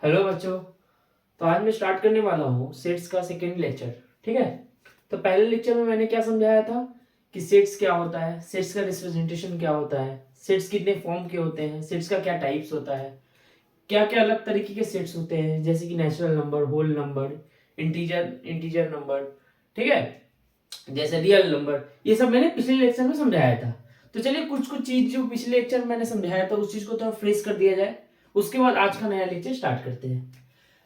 Hello बच्चों। तो आज मैं स्टार्ट करने वाला हूँ सेट्स का सेकेंड लेक्चर। ठीक है। तो पहले लेक्चर में मैंने क्या समझाया था कि सेट्स क्या होता है, सेट्स का रिप्रेजेंटेशन क्या होता है, सेट्स कितने फॉर्म के होते हैं, सेट्स का क्या टाइप्स होता है, क्या क्या अलग तरीके के सेट्स होते हैं जैसे कि natural number, whole number, integer number, ठीक है, जैसे रियल नंबर। ये सब मैंने पिछले लेक्चर में समझाया था। तो चलिए कुछ कुछ चीज जो पिछले लेक्चर में मैंने समझाया था उस चीज को थोड़ा फ्रेश कर दिया जाए, उसके बाद आज का नया लेक्चर स्टार्ट करते हैं।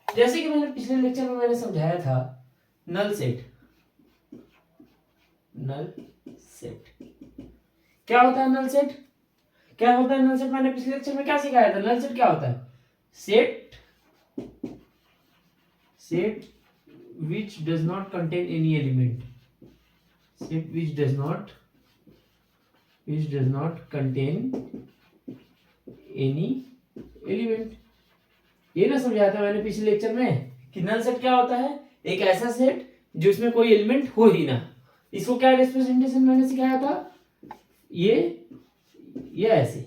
जैसे कि मैंने पिछले लेक्चर में मैंने समझाया था नल सेट। नल सेट क्या होता है? नल सेट क्या होता है? नल सेट मैंने पिछले लेक्चर में क्या सिखाया था? नल सेट क्या होता है? Set set which does not contain any element. Set which does not contain any element. ये ना समझाया था मैंने पिछले लेक्चर में कि नल सेट क्या होता है? एक ऐसा सेट जिसमें कोई एलिमेंट हो ही ना। इसको क्या रिप्रेजेंटेशन मैंने सिखाया था? ये ऐसे।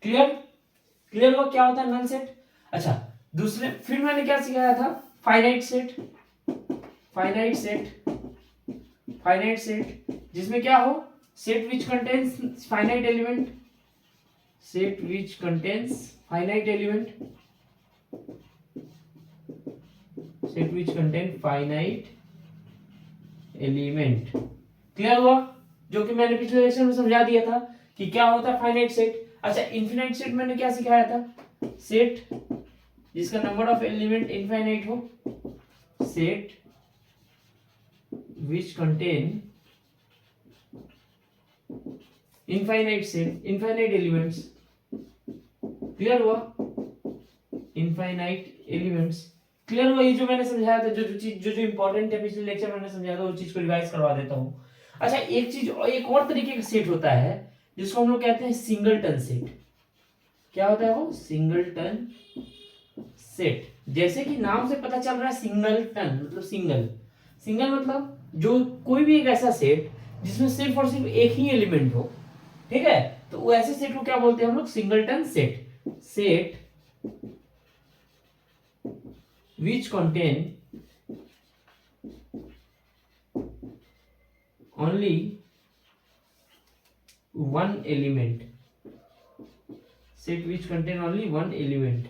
क्लियर हुआ क्या होता है नल सेट? अच्छा, दूसरे फिर मैंने क्या सिखाया था? Finite set. फाइनाइट सेट जिसमें क्या हो? Set which contains finite element. Set which contains finite element. Set which contain finite element. Clear हुआ? जो कि मैंने पिछले लेक्चर में समझा दिया था कि क्या होता है फाइनाइट सेट। अच्छा, इनफिनाइट सेट मैंने क्या सिखाया था? सेट जिसका नंबर ऑफ एलिमेंट इनफाइनाइट हो। Set which contain infinite elements. Clear हुआ? Infinite elements. क्लियर हुआ? ये जो मैंने समझाया था, जो इंपॉर्टेंट है पिछले लेक्चर में मैंने समझाया था, वो चीज को रिवाइज करवा देता हूँ। अच्छा, एक और तरीके का सेट होता है जिसको हम लोग कहते हैं सिंगलटन सेट। क्या होता है वो? Singleton set. जैसे कि नाम से पता चल रहा है सिंगलटन मतलब सिंगल मतलब जो कोई भी एक ऐसा सेट जिसमें सिर्फ और सिर्फ एक ही एलिमेंट हो। ठीक है, तो वो ऐसे सेट को क्या बोलते हैं हम लोग? Singleton set which contain only one element. Set which contain only one element.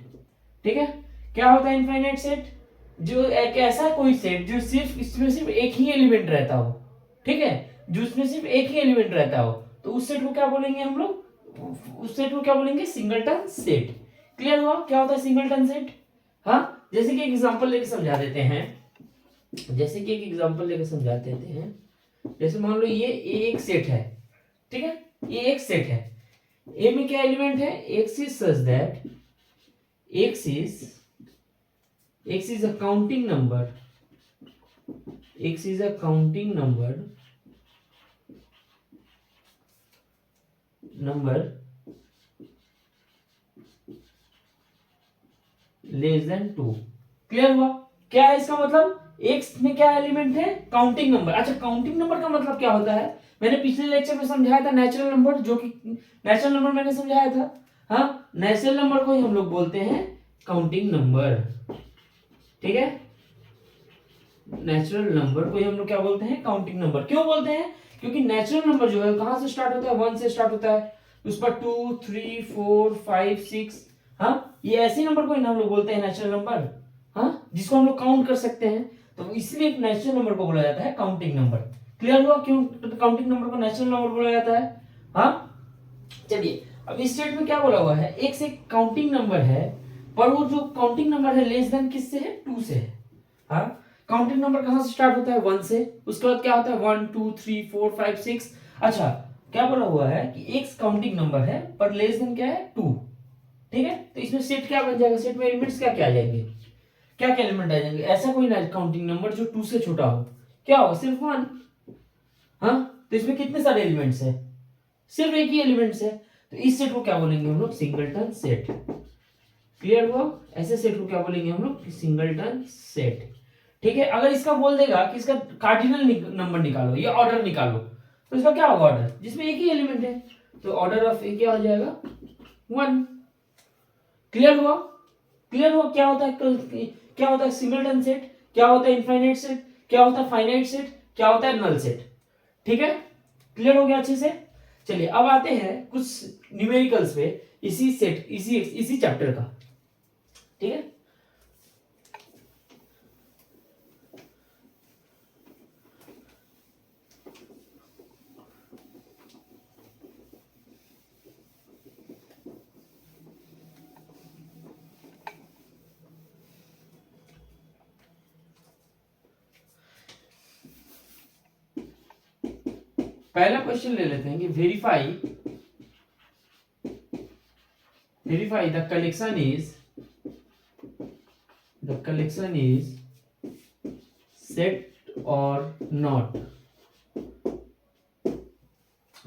ठीक है। क्या होता है इनफाइनाइट सेट? जो एक ऐसा कोई सेट जो सिर्फ इसमें सिर्फ एक ही एलिमेंट रहता हो। ठीक है, जो इसमें सिर्फ एक ही एलिमेंट रहता हो, तो उस सेट को क्या बोलेंगे हम लोग? उस सेट को क्या बोलेंगे? Singleton set. क्लियर हुआ क्या होता है सिंगलटन सेट? हाँ, जैसे कि एक एग्जांपल लेके समझा देते हैं। जैसे मान लो ये एक सेट है। ठीक है, ये एक सेट है। ए में क्या एलिमेंट है? X is such that x is a counting number. X is a counting number less than 2। Clear हुआ? क्या है इसका मतलब? एक्स में क्या एलिमेंट है? Counting number. अच्छा, काउंटिंग नंबर का मतलब क्या होता है? मैंने पिछले लेक्चर में समझाया था नेचुरल नंबर, जो कि नेचुरल नंबर मैंने समझाया था। हाँ, नेचुरल नंबर को ही हम लोग बोलते हैं काउंटिंग नंबर। ठीक है, नेचुरल नंबर को ही हम लोग क्या बोलते हैं? Counting number. क्यों बोलते हैं? क्योंकि नेचुरल नंबर जो है कहां से स्टार्ट होता है? 1 से स्टार्ट होता है। उस पर 2 3 4 5 6, हाँ, ये ऐसे नंबर को ही हम लोग बोलते हैं नेचुरल नंबर। हाँ, जिसको हम लोग काउंट कर सकते हैं, तो इसलिए एक नेचुरल नंबर को बोला जाता है काउंटिंग नंबर। क्लियर हुआ क्यों काउंटिंग नंबर को नेचुरल नंबर बोला जाता है? हाँ, चलिए अब इस स्टेट में क्या बोला हुआ है? एक से काउंटिंग नंबर है, पर वो जो काउंटिंग नंबर है लेस देन किससे है? 2 से है। हाँ, काउंटिंग नंबर कहां से स्टार्ट होता है? 1 से। उसके बाद क्या होता है? 1 2 3 4 5 6। अच्छा, क्या बोला हुआ है कि एक काउंटिंग नंबर है पर लेस देन क्या है? 2। ठीक है, तो इसमें सेट क्या बन जाएगा? सेट में एलिमेंट्स क्या क्या आ जाएंगे? क्या क्या एलिमेंट आ जाएंगे? ऐसा कोई ना काउंटिंग नंबर जो 2 से छोटा हो। क्या होगा? सिर्फ 1। हाँ, तो इसमें कितने सारे एलिमेंट्स है? सिर्फ एक ही एलिमेंट्स है। तो इस सेट को क्या बोलेंगे हम लोग? Singleton set. क्लियर हुआ? ऐसे सेट को क्या बोलेंगे हम लोग? Singleton set. ठीक है, अगर इसका बोल देगा कि इसका कार्डिनल नंबर निकालो या ऑर्डर निकालो, तो इसका क्या होगा? ऑर्डर, जिसमें एक ही एलिमेंट है, तो ऑर्डर ऑफ ए क्या हो जाएगा? 1। क्लियर हुआ? क्लियर हुआ क्या होता है, क्या होता है सिंगलटन सेट, क्या होता है इनफाइनाइट सेट, क्या होता है फाइनाइट सेट, क्या होता है नल सेट। ठीक है, क्लियर हो गया अच्छे से। चलिए अब आते हैं कुछ न्यूमेरिकल्स पे इसी सेट इसी चैप्टर का। ठीक है, पहला क्वेश्चन ले लेते हैं कि verify the collection is set और नॉट।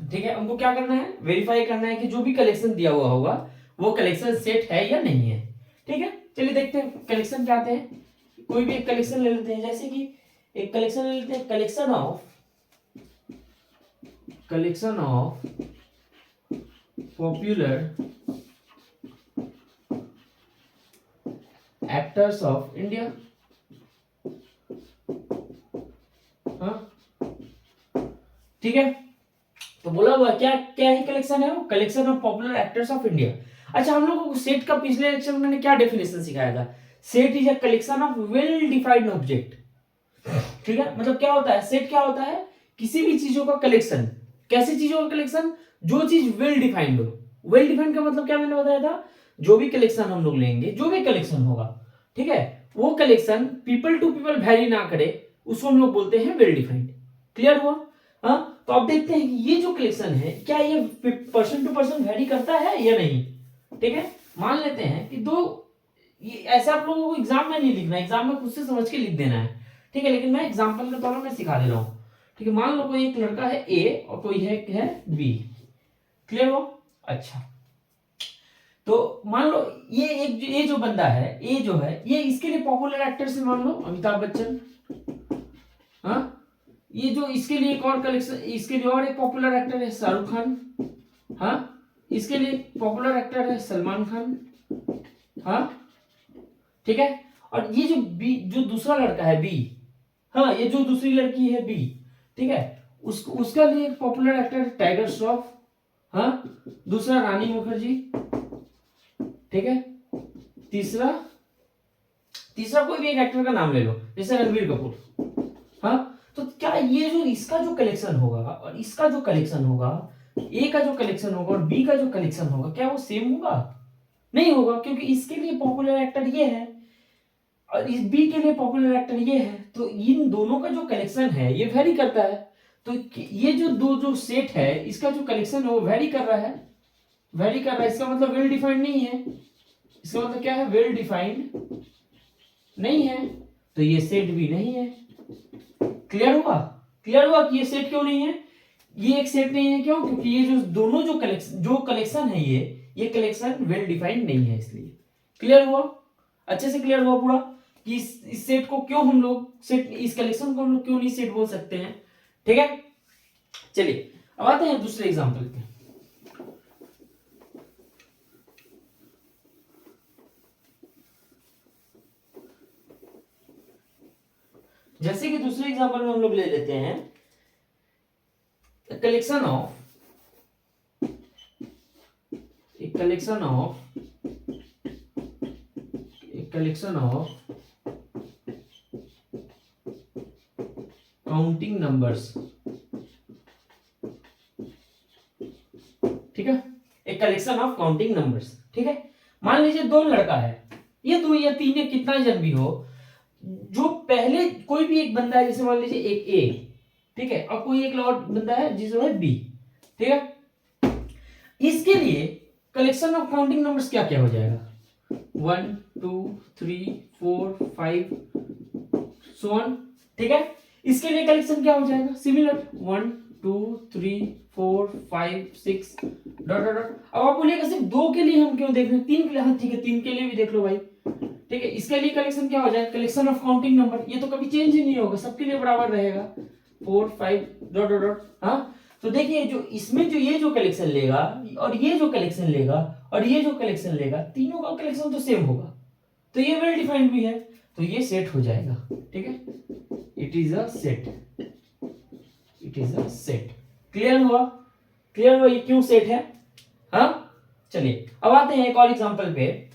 ठीक है, हमको क्या करना है, वेरीफाई करना है कि जो भी कलेक्शन दिया हुआ होगा वो कलेक्शन सेट है या नहीं है। ठीक है, चलिए देखते हैं कलेक्शन क्या आते हैं। कोई भी एक कलेक्शन ले लेते हैं, जैसे कि एक कलेक्शन ले लेते हैं, collection of popular actors of India. हाँ, ठीक है, तो बोला हुआ क्या क्या ही कलेक्शन है वो, collection of popular actors of India. अच्छा, हम लोगों को सेट का पिछले लेक्चर में मैंने क्या डेफिनेशन सिखाया था, set is a collection of well defined object. ठीक है, मतलब क्या होता है, सेट क्या होता है, किसी भी चीजों का कलेक्शन। कैसी चीजों का कलेक्शन, जो चीज वेल डिफाइंड हो। वेल डिफाइंड का मतलब क्या मैंने बताया था, जो भी कलेक्शन हम लोग लेंगे, जो भी कलेक्शन होगा, ठीक है, वो collection people to people vary ना करे, उसको हम लोग बोलते हैं वेल डिफाइंड। क्लियर हुआ। हाँ, तो अब देखते हैं कि ये जो कलेक्शन है क्या ये पर्सन टू पर्सन वेरी करता है या नहीं। ठीक है, मान लेते हैं कि ये ऐसा आप लोगों को एग्जाम में नहीं लिखना, एग्जाम में खुद से समझ के लिख देना है। ठीक है, लेकिन मैं एग्जांपल के तौर पर मैं सिखा दे रहा हूं। ठीक है, मान लो कोई एक लड़का है ए और कोई है बी। क्लियर हो। अच्छा, तो मान लो ये जो बंदा है, ये जो है, ये इसके लिए पॉपुलर एक्टर से मान लो अमिताभ बच्चन। हाँ, ये जो इसके लिए एक और कलेक्शन, इसके लिए और एक पॉपुलर एक्टर है शाहरुख खान। हाँ, इसके लिए पॉपुलर एक्टर है सलमान खान। हाँ, ठीक है, और ये जो दूसरा लड़का है बी, हाँ, ये जो दूसरी लड़की है बी, ठीक है, उसका लिए एक पॉपुलर एक्टर है टाइगर श्रॉफ। हाँ, दूसरा रानी मुखर्जी। ठीक है, तीसरा कोई भी एक एक्टर का नाम ले लो, जैसे रणबीर कपूर। हाँ, तो क्या ये जो इसका जो कलेक्शन होगा और इसका जो कलेक्शन होगा, ए का जो कलेक्शन होगा और बी का जो कलेक्शन होगा, क्या वो सेम होगा? नहीं होगा, क्योंकि इसके लिए पॉपुलर एक्टर ये है और इस बी के लिए पॉपुलर एक्टर ये है, तो इन दोनों का जो कलेक्शन है ये वेरी करता है। तो ये जो सेट है, इसका जो कलेक्शन है वो वेरी कर रहा है, इसका मतलब वेल डिफाइंड नहीं है। इसका मतलब क्या है, वेल डिफाइंड नहीं है, तो ये सेट भी नहीं है। क्लियर हुआ कि ये सेट क्यों नहीं है, ये एक सेट नहीं है, क्यों? क्योंकि ये जो दोनों जो कलेक्शन है, ये कलेक्शन वेल डिफाइंड नहीं है, इसलिए। क्लियर हुआ, अच्छे से क्लियर हुआ पूरा कि इस सेट को क्यों हम लोग इस कलेक्शन को हम लोग क्यों नहीं सेट बोल सकते हैं। ठीक है, चलिए अब आते हैं दूसरे एग्जांपल पे। जैसे कि दूसरे एग्जांपल में हम लोग ले लेते हैं कलेक्शन ऑफ काउंटिंग नंबर्स। ठीक है, एक कलेक्शन ऑफ काउंटिंग नंबर्स। ठीक है, मान लीजिए दो लड़का है, ये दो या तीन या कितना जन भी हो, जो पहले कोई भी एक बंदा है, जैसे मान लीजिए एक ए, ठीक है, और कोई एक और बंदा है जिसमें है बी। ठीक है, इसके लिए कलेक्शन ऑफ काउंटिंग नंबर्स क्या क्या हो जाएगा, 1 2 3 4 5 so on। ठीक है, इसके लिए कलेक्शन क्या हो जाएगा, सिमिलर 1 2 3 4 5 6 डॉट डॉट डॉट। अब आप बोलिएगा सिर्फ दो के लिए हम क्यों देख रहे हैं, तीन के लिए? हाँ ठीक है, तीन के लिए भी देख लो भाई। ठीक है, इसके लिए कलेक्शन क्या हो जाएगा, कलेक्शन ऑफ काउंटिंग नंबर, ये तो कभी चेंज ही नहीं होगा, सबके लिए बराबर रहेगा 4 5 डॉट डॉट डॉट। हाँ, तो देखिए जो इसमें जो ये जो कलेक्शन लेगा और ये जो कलेक्शन लेगा और ये जो कलेक्शन लेगा, तीनों का कलेक्शन तो सेम होगा। तो ये वेल डिफाइंड भी है, तो ये सेट हो जाएगा। ठीक है, it is a set, it is a set. Clear हुआ? क्लियर हुआ ये क्यों सेट है? हाँ, चलिए अब आते हैं एक और एग्जांपल पे।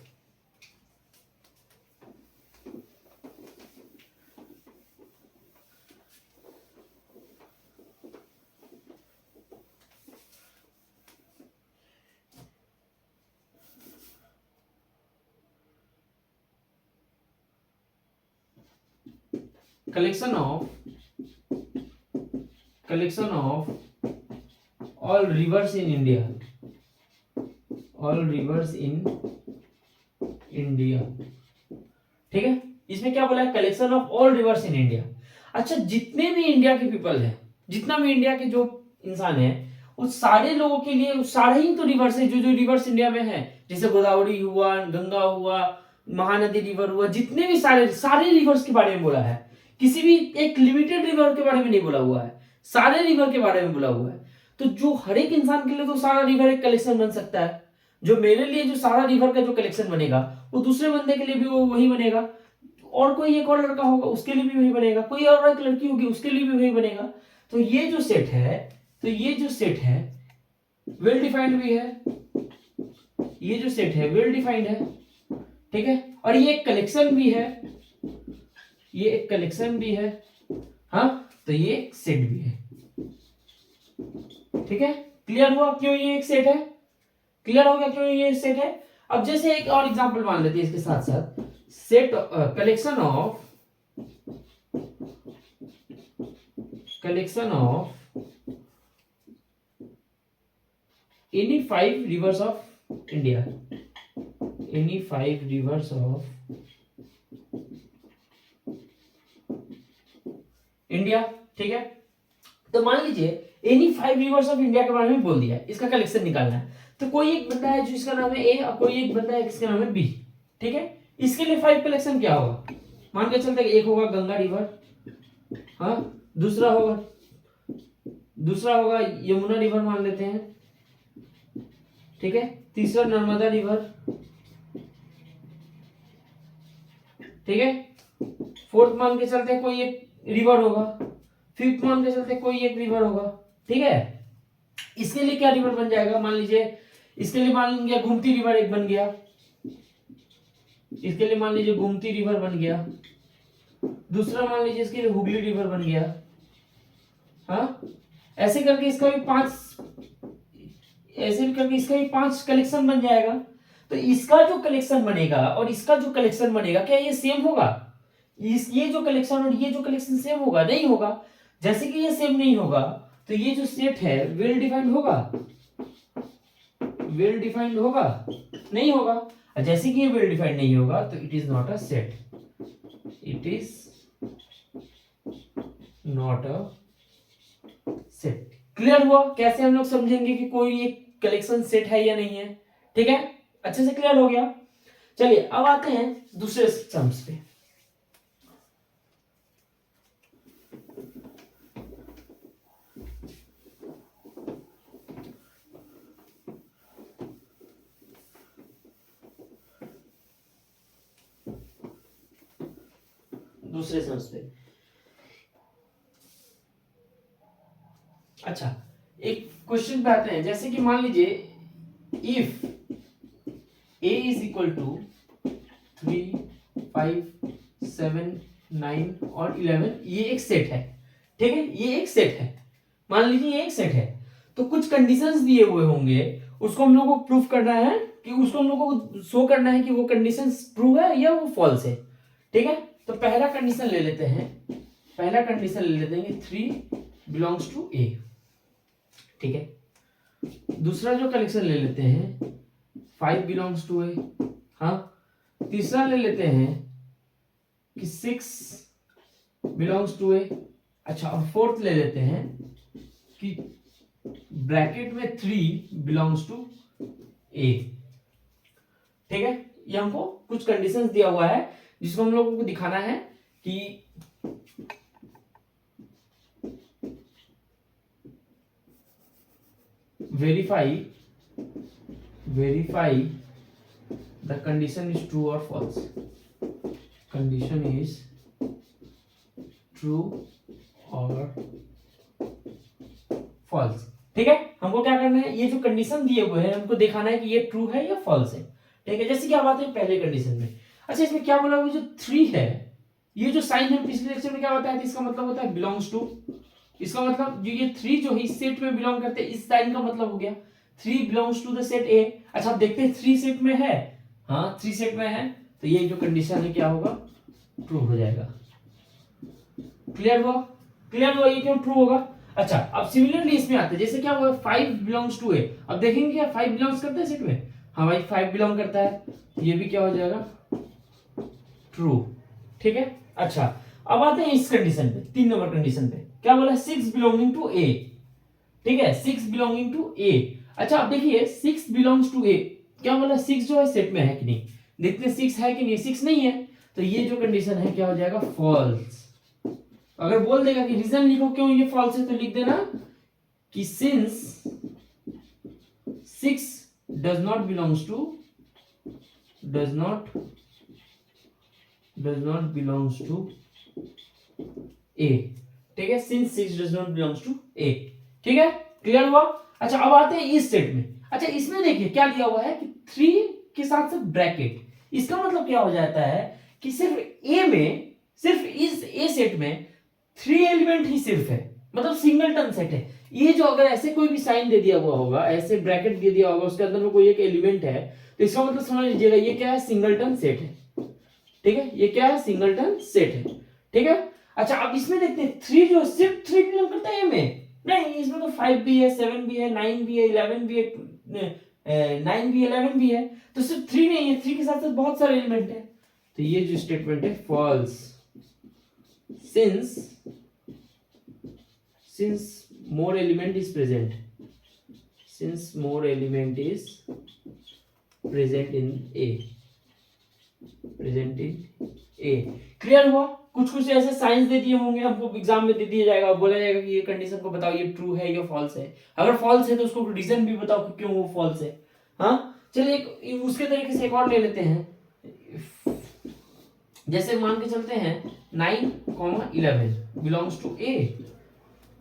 collection of all rivers in India, all rivers in India। ठीक है, इसमें क्या बोला है? Collection of all reverse in India. अच्छा, जितने भी इंडिया के पीपल हैं, जितना भी इंडिया के जो इंसान है, उस सारे लोगों के लिए, उस सारे ही तो रिवर्स है जो जो रिवर्स इंडिया में है, जैसे गोदावरी हुआ, गंगा हुआ, महानदी रिवर हुआ, जितने भी सारे सारे रिवर्स के बारे में बोला है। किसी भी एक लिमिटेड रिवर के बारे में नहीं बोला हुआ है, सारे रिवर के बारे में बोला हुआ है। तो जो हर एक इंसान के लिए तो सारा रिवर एक कलेक्शन बन सकता है। जो मेरे लिए जो सारा रिवर का जो कलेक्शन बनेगा, वो दूसरे बंदे के लिए भी वो वही बनेगा। और कोई एक और लड़का होगा उसके लिए भी वही बनेगा, कोई और एक लड़की होगी उसके लिए भी वही बनेगा। तो ये जो सेट है, तो ये जो सेट है वेल डिफाइंड भी है, ये जो सेट है वेल डिफाइंड है। ठीक है, और ये एक कलेक्शन भी है, ये एक कलेक्शन भी है। हाँ, तो ये एक सेट भी है। ठीक है, क्लियर हुआ क्यों ये एक सेट है? क्लियर हो गया क्यों ये एक सेट है? अब जैसे एक और एग्जांपल मान लेते हैं इसके साथ साथ, set collection of any 5 rivers of India, any 5 rivers of India। ठीक है, तो मान लीजिए एनी 5 रिवर्स ऑफ इंडिया के बारे में बोल दिया, इसका कलेक्शन निकालना है। तो कोई एक बंदा है जिसका नाम है ए, और कोई एक बंदा है जिसका नाम है बी। ठीक है, इसके लिए 5 कलेक्शन क्या होगा? मान के चलते एक होगा गंगा रिवर, हाँ, दूसरा होगा यमुना रिवर मान लेते हैं। ठीक है, तीसरा नर्मदा रिवर। ठीक है, फोर्थ मान के चलते कोई एक रिवर होगा, फिफ्थ मान के चलते कोई एक रिवर होगा। ठीक है, इसके लिए क्या रिवर बन जाएगा? मान लीजिए इसके लिए मान लिया गोमती रिवर एक बन गया, इसके लिए मान लीजिए गोमती रिवर बन गया, दूसरा मान लीजिए इसके लिए हुगली रिवर बन गया। हाँ, ऐसे करके इसका भी 5 कलेक्शन बन जाएगा। तो इसका जो कलेक्शन बनेगा और इसका जो कलेक्शन बनेगा, क्या ये सेम होगा? ये जो कलेक्शन और ये जो कलेक्शन सेम होगा? नहीं होगा। जैसे कि ये सेम नहीं होगा, तो ये जो सेट है वेल डिफाइंड होगा? वेल डिफाइंड होगा? नहीं होगा। जैसे कि ये वेल डिफाइंड नहीं होगा, तो it is not a set, it is not a set. Clear हुआ कैसे हम लोग समझेंगे कि कोई एक कलेक्शन सेट है या नहीं है? ठीक है, अच्छे से क्लियर हो गया। चलिए अब आते हैं दूसरे सम्स पे। दूसरे सम्स पे अच्छा, एक क्वेश्चन पे आते हैं। जैसे कि मान लीजिए if a is equal to 3, 5, 7, 9 और 11, ये एक सेट है। ठीक है, ये एक सेट है, मान लीजिए ये एक सेट है। तो कुछ कंडीशंस दिए हुए होंगे, उसको हम लोग को प्रूफ करना है, कि उसको हम लोग को शो करना है कि वो कंडीशंस ट्रू है या वो फॉल्स है। ठीक है, तो पहला कंडीशन ले लेते हैं, पहला कंडीशन ले लेते हैं 3 बिलोंग्स टू ए। ठीक है, दूसरा जो कलेक्शन ले लेते हैं 5 बिलोंग्स टू ए। हाँ, तीसरा ले लेते हैं कि 6 बिलोंग्स टू ए। अच्छा, और फोर्थ ले लेते हैं कि ब्रैकेट में 3 बिलोंग्स टू ए। ठीक है, ये हमको कुछ कंडीशंस दिया हुआ है जिसको हम लोगों को दिखाना है कि verify the condition is true or false। Condition is true और फॉल्स। ठीक है, हमको क्या करना है, ये जो कंडीशन दिए हुए हैं हमको दिखाना है कि ये ट्रू है या फॉल्स है। ठीक है, जैसे क्या बात है पहले कंडीशन में। अच्छा, इसमें क्या बोला हुआ, जो 3 है, ये जो साइन है पिछले लेक्चर में क्या बताया था, इसका मतलब होता है बिलोंग्स टू। इसका मतलब जो ये 3 जो है इस सेट में बिलोंग करते हैं, इस साइन का मतलब हो गया 3 belongs to the set A. अच्छा, आप देखते हैं 3 सेट में है, हाँ 3 सेट में है, तो ये जो कंडीशन है क्या होगा, ट्रू हो जाएगा। क्लियर हुआ, क्लियर हुआ, ये क्यों ट्रू होगा। अच्छा, अब सिमिलरली इसमें आते हैं, जैसे क्या हुआ 5 बिलोंग्स टू ए, अब देखेंगे क्या 5 बिलोंग्स करता है सेट में, हाँ भाई 5 बिलोंग करता है, तो ये भी क्या हो जाएगा, ट्रू। ठीक है, अच्छा अब आते हैं इस कंडीशन पे, 3 नंबर कंडीशन पे, क्या बोला 6 बिलोंगिंग टू ए। ठीक है, 6 बिलोंगिंग टू ए। अच्छा, अब देखिए 6 बिलोंग्स टू ए, क्या बोला 6 जो है सेट में है कि नहीं, देखते हैं 6 है कि नहीं, 6 नहीं है, तो ये जो कंडीशन है क्या हो जाएगा, फॉल्स। अगर बोल देगा कि रीजन लिखो क्यों ये फॉल्स है, तो लिख देना कि since 6 does not belongs to does not belongs to A. ठीक है, since 6 does not belongs to A. ठीक है, क्लियर हुआ। अच्छा, अब आते हैं इस सेट में। अच्छा, इसमें देखिए क्या दिया हुआ है कि 3 के साथ साथ ब्रैकेट, इसका मतलब क्या हो जाता है कि सिर्फ ए में, सिर्फ इस ए सेट में 3 एलिमेंट ही सिर्फ है, मतलब सिंगलटन सेट है। ये जो अगर ऐसे कोई भी साइन दे दिया हुआ होगा, ऐसे ब्रैकेट दे दिया होगा, उसके अंदर में कोई एक एलिमेंट है, तो इसका मतलब समझ लीजिएगा ये क्या है, सिंगलटन सेट है। ठीक है, ये क्या है, सिंगलटन सेट है। ठीक है, अच्छा अब इसमें देखते हैं 3 जो सिर्फ 3 बिलोंग करता है ए में, नहीं इसमें तो 5 भी है, 7 भी है, 9 भी है, 11 भी है, 9 भी 11 भी है, तो सिर्फ 3 नहीं है, 3 के साथ साथ बहुत सारे एलिमेंट है, तो ये जो स्टेटमेंट है false. since more element is present, since more element is present in a, present in a। Clear हुआ। कुछ कुछ ऐसे साइंस दे दिए होंगे, हमको एग्जाम में दे दिया जाएगा, बोला जाएगा कि ये कंडीशन को बताओ ये ट्रू है या फॉल्स है। अगर फॉल्स है तो उसको रीजन भी बताओ कि क्यों वो फॉल्स है। हाँ चलिए, एक उसके तरीके से एक और ले लेते हैं। जैसे मान के चलते हैं 9,11 बिलोंग्स टू ए।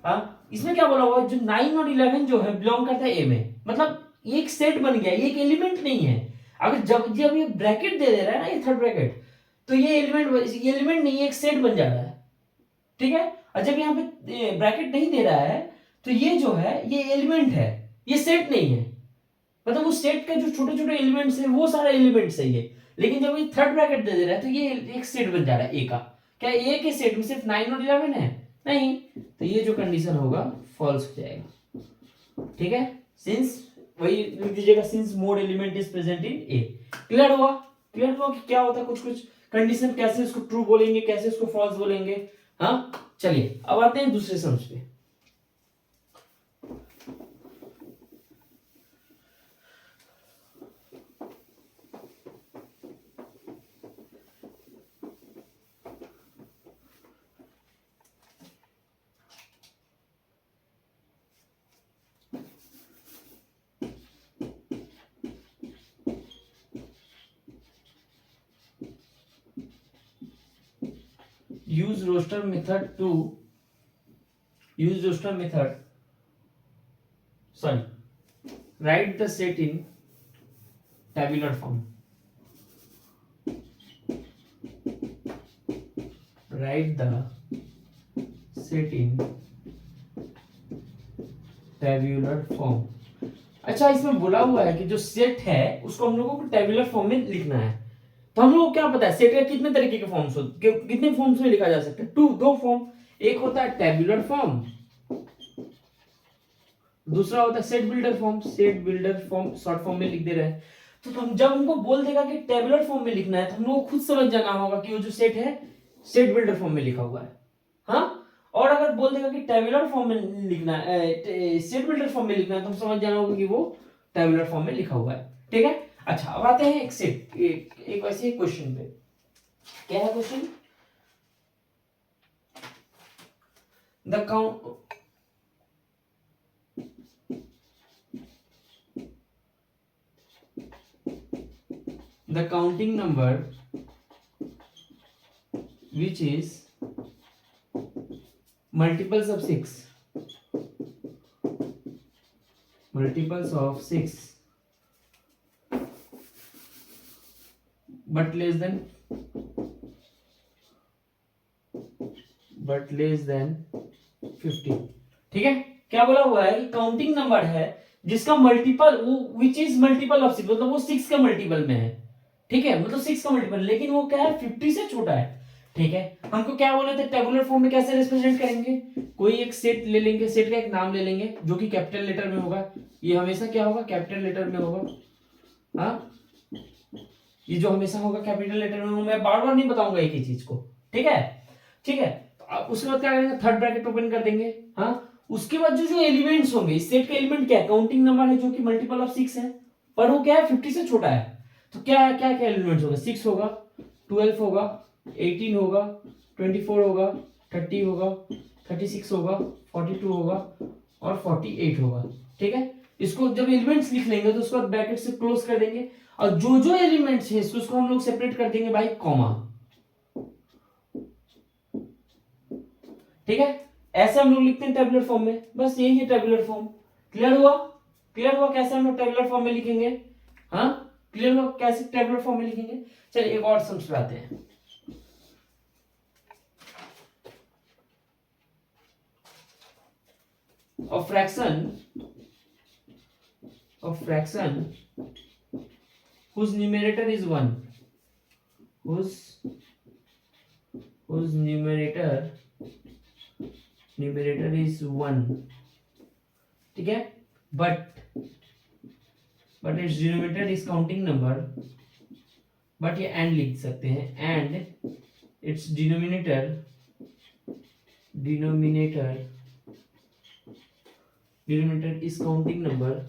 हाँ, इसमें क्या बोला हुआ है, जो 9 और 11 जो है बिलोंग करता है ए में, मतलब एक सेट बन गया, एक एलिमेंट नहीं है। अगर जब जब ये ब्रैकेट दे रहा है ना, ये थर्ड ब्रैकेट, तो ये एलिमेंट नहीं, एक सेट बन जा रहा है। ठीक है, और जब यहाँ पे ब्रैकेट नहीं दे रहा है, तो ये जो है ये एलिमेंट है, ये सेट नहीं है। मतलब उस सेट का जो छोटे छोटे एलिमेंट्स है वो सारे एलिमेंट्स है ये, लेकिन जब ये थर्ड ब्रैकेट दे रहा है तो ये एक सेट बन जा रहा है ए का। क्या ए के सेट में सिर्फ 9 और 11 है, नहीं, तो ये जो कंडीशन होगा फॉल्स हो जाएगा। ठीक है, सिंस वही लिख दीजिएगा, since more element is present in A. Clear हुआ, क्लियर हुआ कि क्या होता है कुछ कुछ कंडीशन, कैसे उसको ट्रू बोलेंगे, कैसे उसको फॉल्स बोलेंगे। हाँ चलिए, अब आते हैं दूसरे सम्स पे। use roster method to write the set in tabular form, write the set in tabular form। अच्छा, इसमें बोला हुआ है कि जो सेट है उसको हम लोगों को टेबुलर फॉर्म में लिखना है। तो हम लोग को क्या पता है सेट का कितने तरीके के फॉर्म्स होते, कितने फॉर्म्स में लिखा जा सकता है, दो फॉर्म। एक होता है टेबुलर फॉर्म, दूसरा होता है set builder form short form में लिख दे रहे हैं। तो हम जब हमको बोल देगा कि टेबुलर फॉर्म में लिखना है, तो हम लोग को खुद समझ जाना होगा कि वो जो सेट है सेट बिल्डर फॉर्म में लिखा हुआ है। हाँ, और अगर बोल देगा कि टेबुलर फॉर्म में लिखना है, सेट बिल्डर फॉर्म में लिखना है, तो हम समझ जाना होगा कि वो टेबुलर फॉर्म में लिखा हुआ है। ठीक है, अच्छा अब आते हैं एक वैसे क्वेश्चन पे। क्या है question, the counting number which is multiples of 6, multiples of 6 but less than 50। ठीक है, क्या बोला हुआ है कि काउंटिंग नंबर है जिसका मल्टीपल वो विच इज मल्टीपल ऑफ 6, मतलब वो 6 का मल्टीपल में है। ठीक है, मतलब 6 का मल्टीपल, लेकिन वो क्या है 50 से छोटा है। ठीक है, हमको क्या बोले थे टेबुलर फॉर्म में कैसे रिप्रेजेंट करेंगे, कोई एक सेट ले लेंगे, सेट का एक नाम ले लेंगे जो कि कैपिटल लेटर में होगा, ये हमेशा क्या होगा कैपिटल लेटर में होगा। हाँ, ये जो हमेशा होगा कैपिटल लेटर में, मैं बार बार नहीं बताऊंगा एक ही चीज को। ठीक है, ठीक है, तो उसके बाद क्या करेंगे, थर्ड ब्रैकेट ओपन कर देंगे। हाँ, उसके बाद जो जो एलिमेंट्स होंगे, इस सेट का एलिमेंट क्या है, काउंटिंग नंबर है जो कि मल्टीपल ऑफ 6 है, पर वो क्या है 50 से छोटा है। तो क्या क्या क्या एलिमेंट्स होगा, 6 होगा, 12 होगा, 18 होगा, 24 होगा, 30 होगा, 36 होगा, 42 होगा और 48 होगा। ठीक है, इसको जब एलिमेंट्स लिख लेंगे तो उसके बाद ब्रैकेट से क्लोज कर देंगे, और जो जो एलिमेंट्स है इसको हम लोग सेपरेट कर देंगे बाय कॉमा। ठीक है, ऐसे हम लोग लिखते हैं टेबुलर फॉर्म में, बस यही है टेबुलर फॉर्म। क्लियर हुआ, क्लियर हुआ कैसे हम लोग टेबुलर फॉर्म में लिखेंगे। हाँ, क्लियर हुआ कैसे टेबुलर फॉर्म में लिखेंगे। चलिए एक और समझाते हैं। A fraction whose numerator is 1, whose numerator is 1, ठीक है, but its denominator is counting number, but ये and लिख सकते हैं, and its denominator is counting number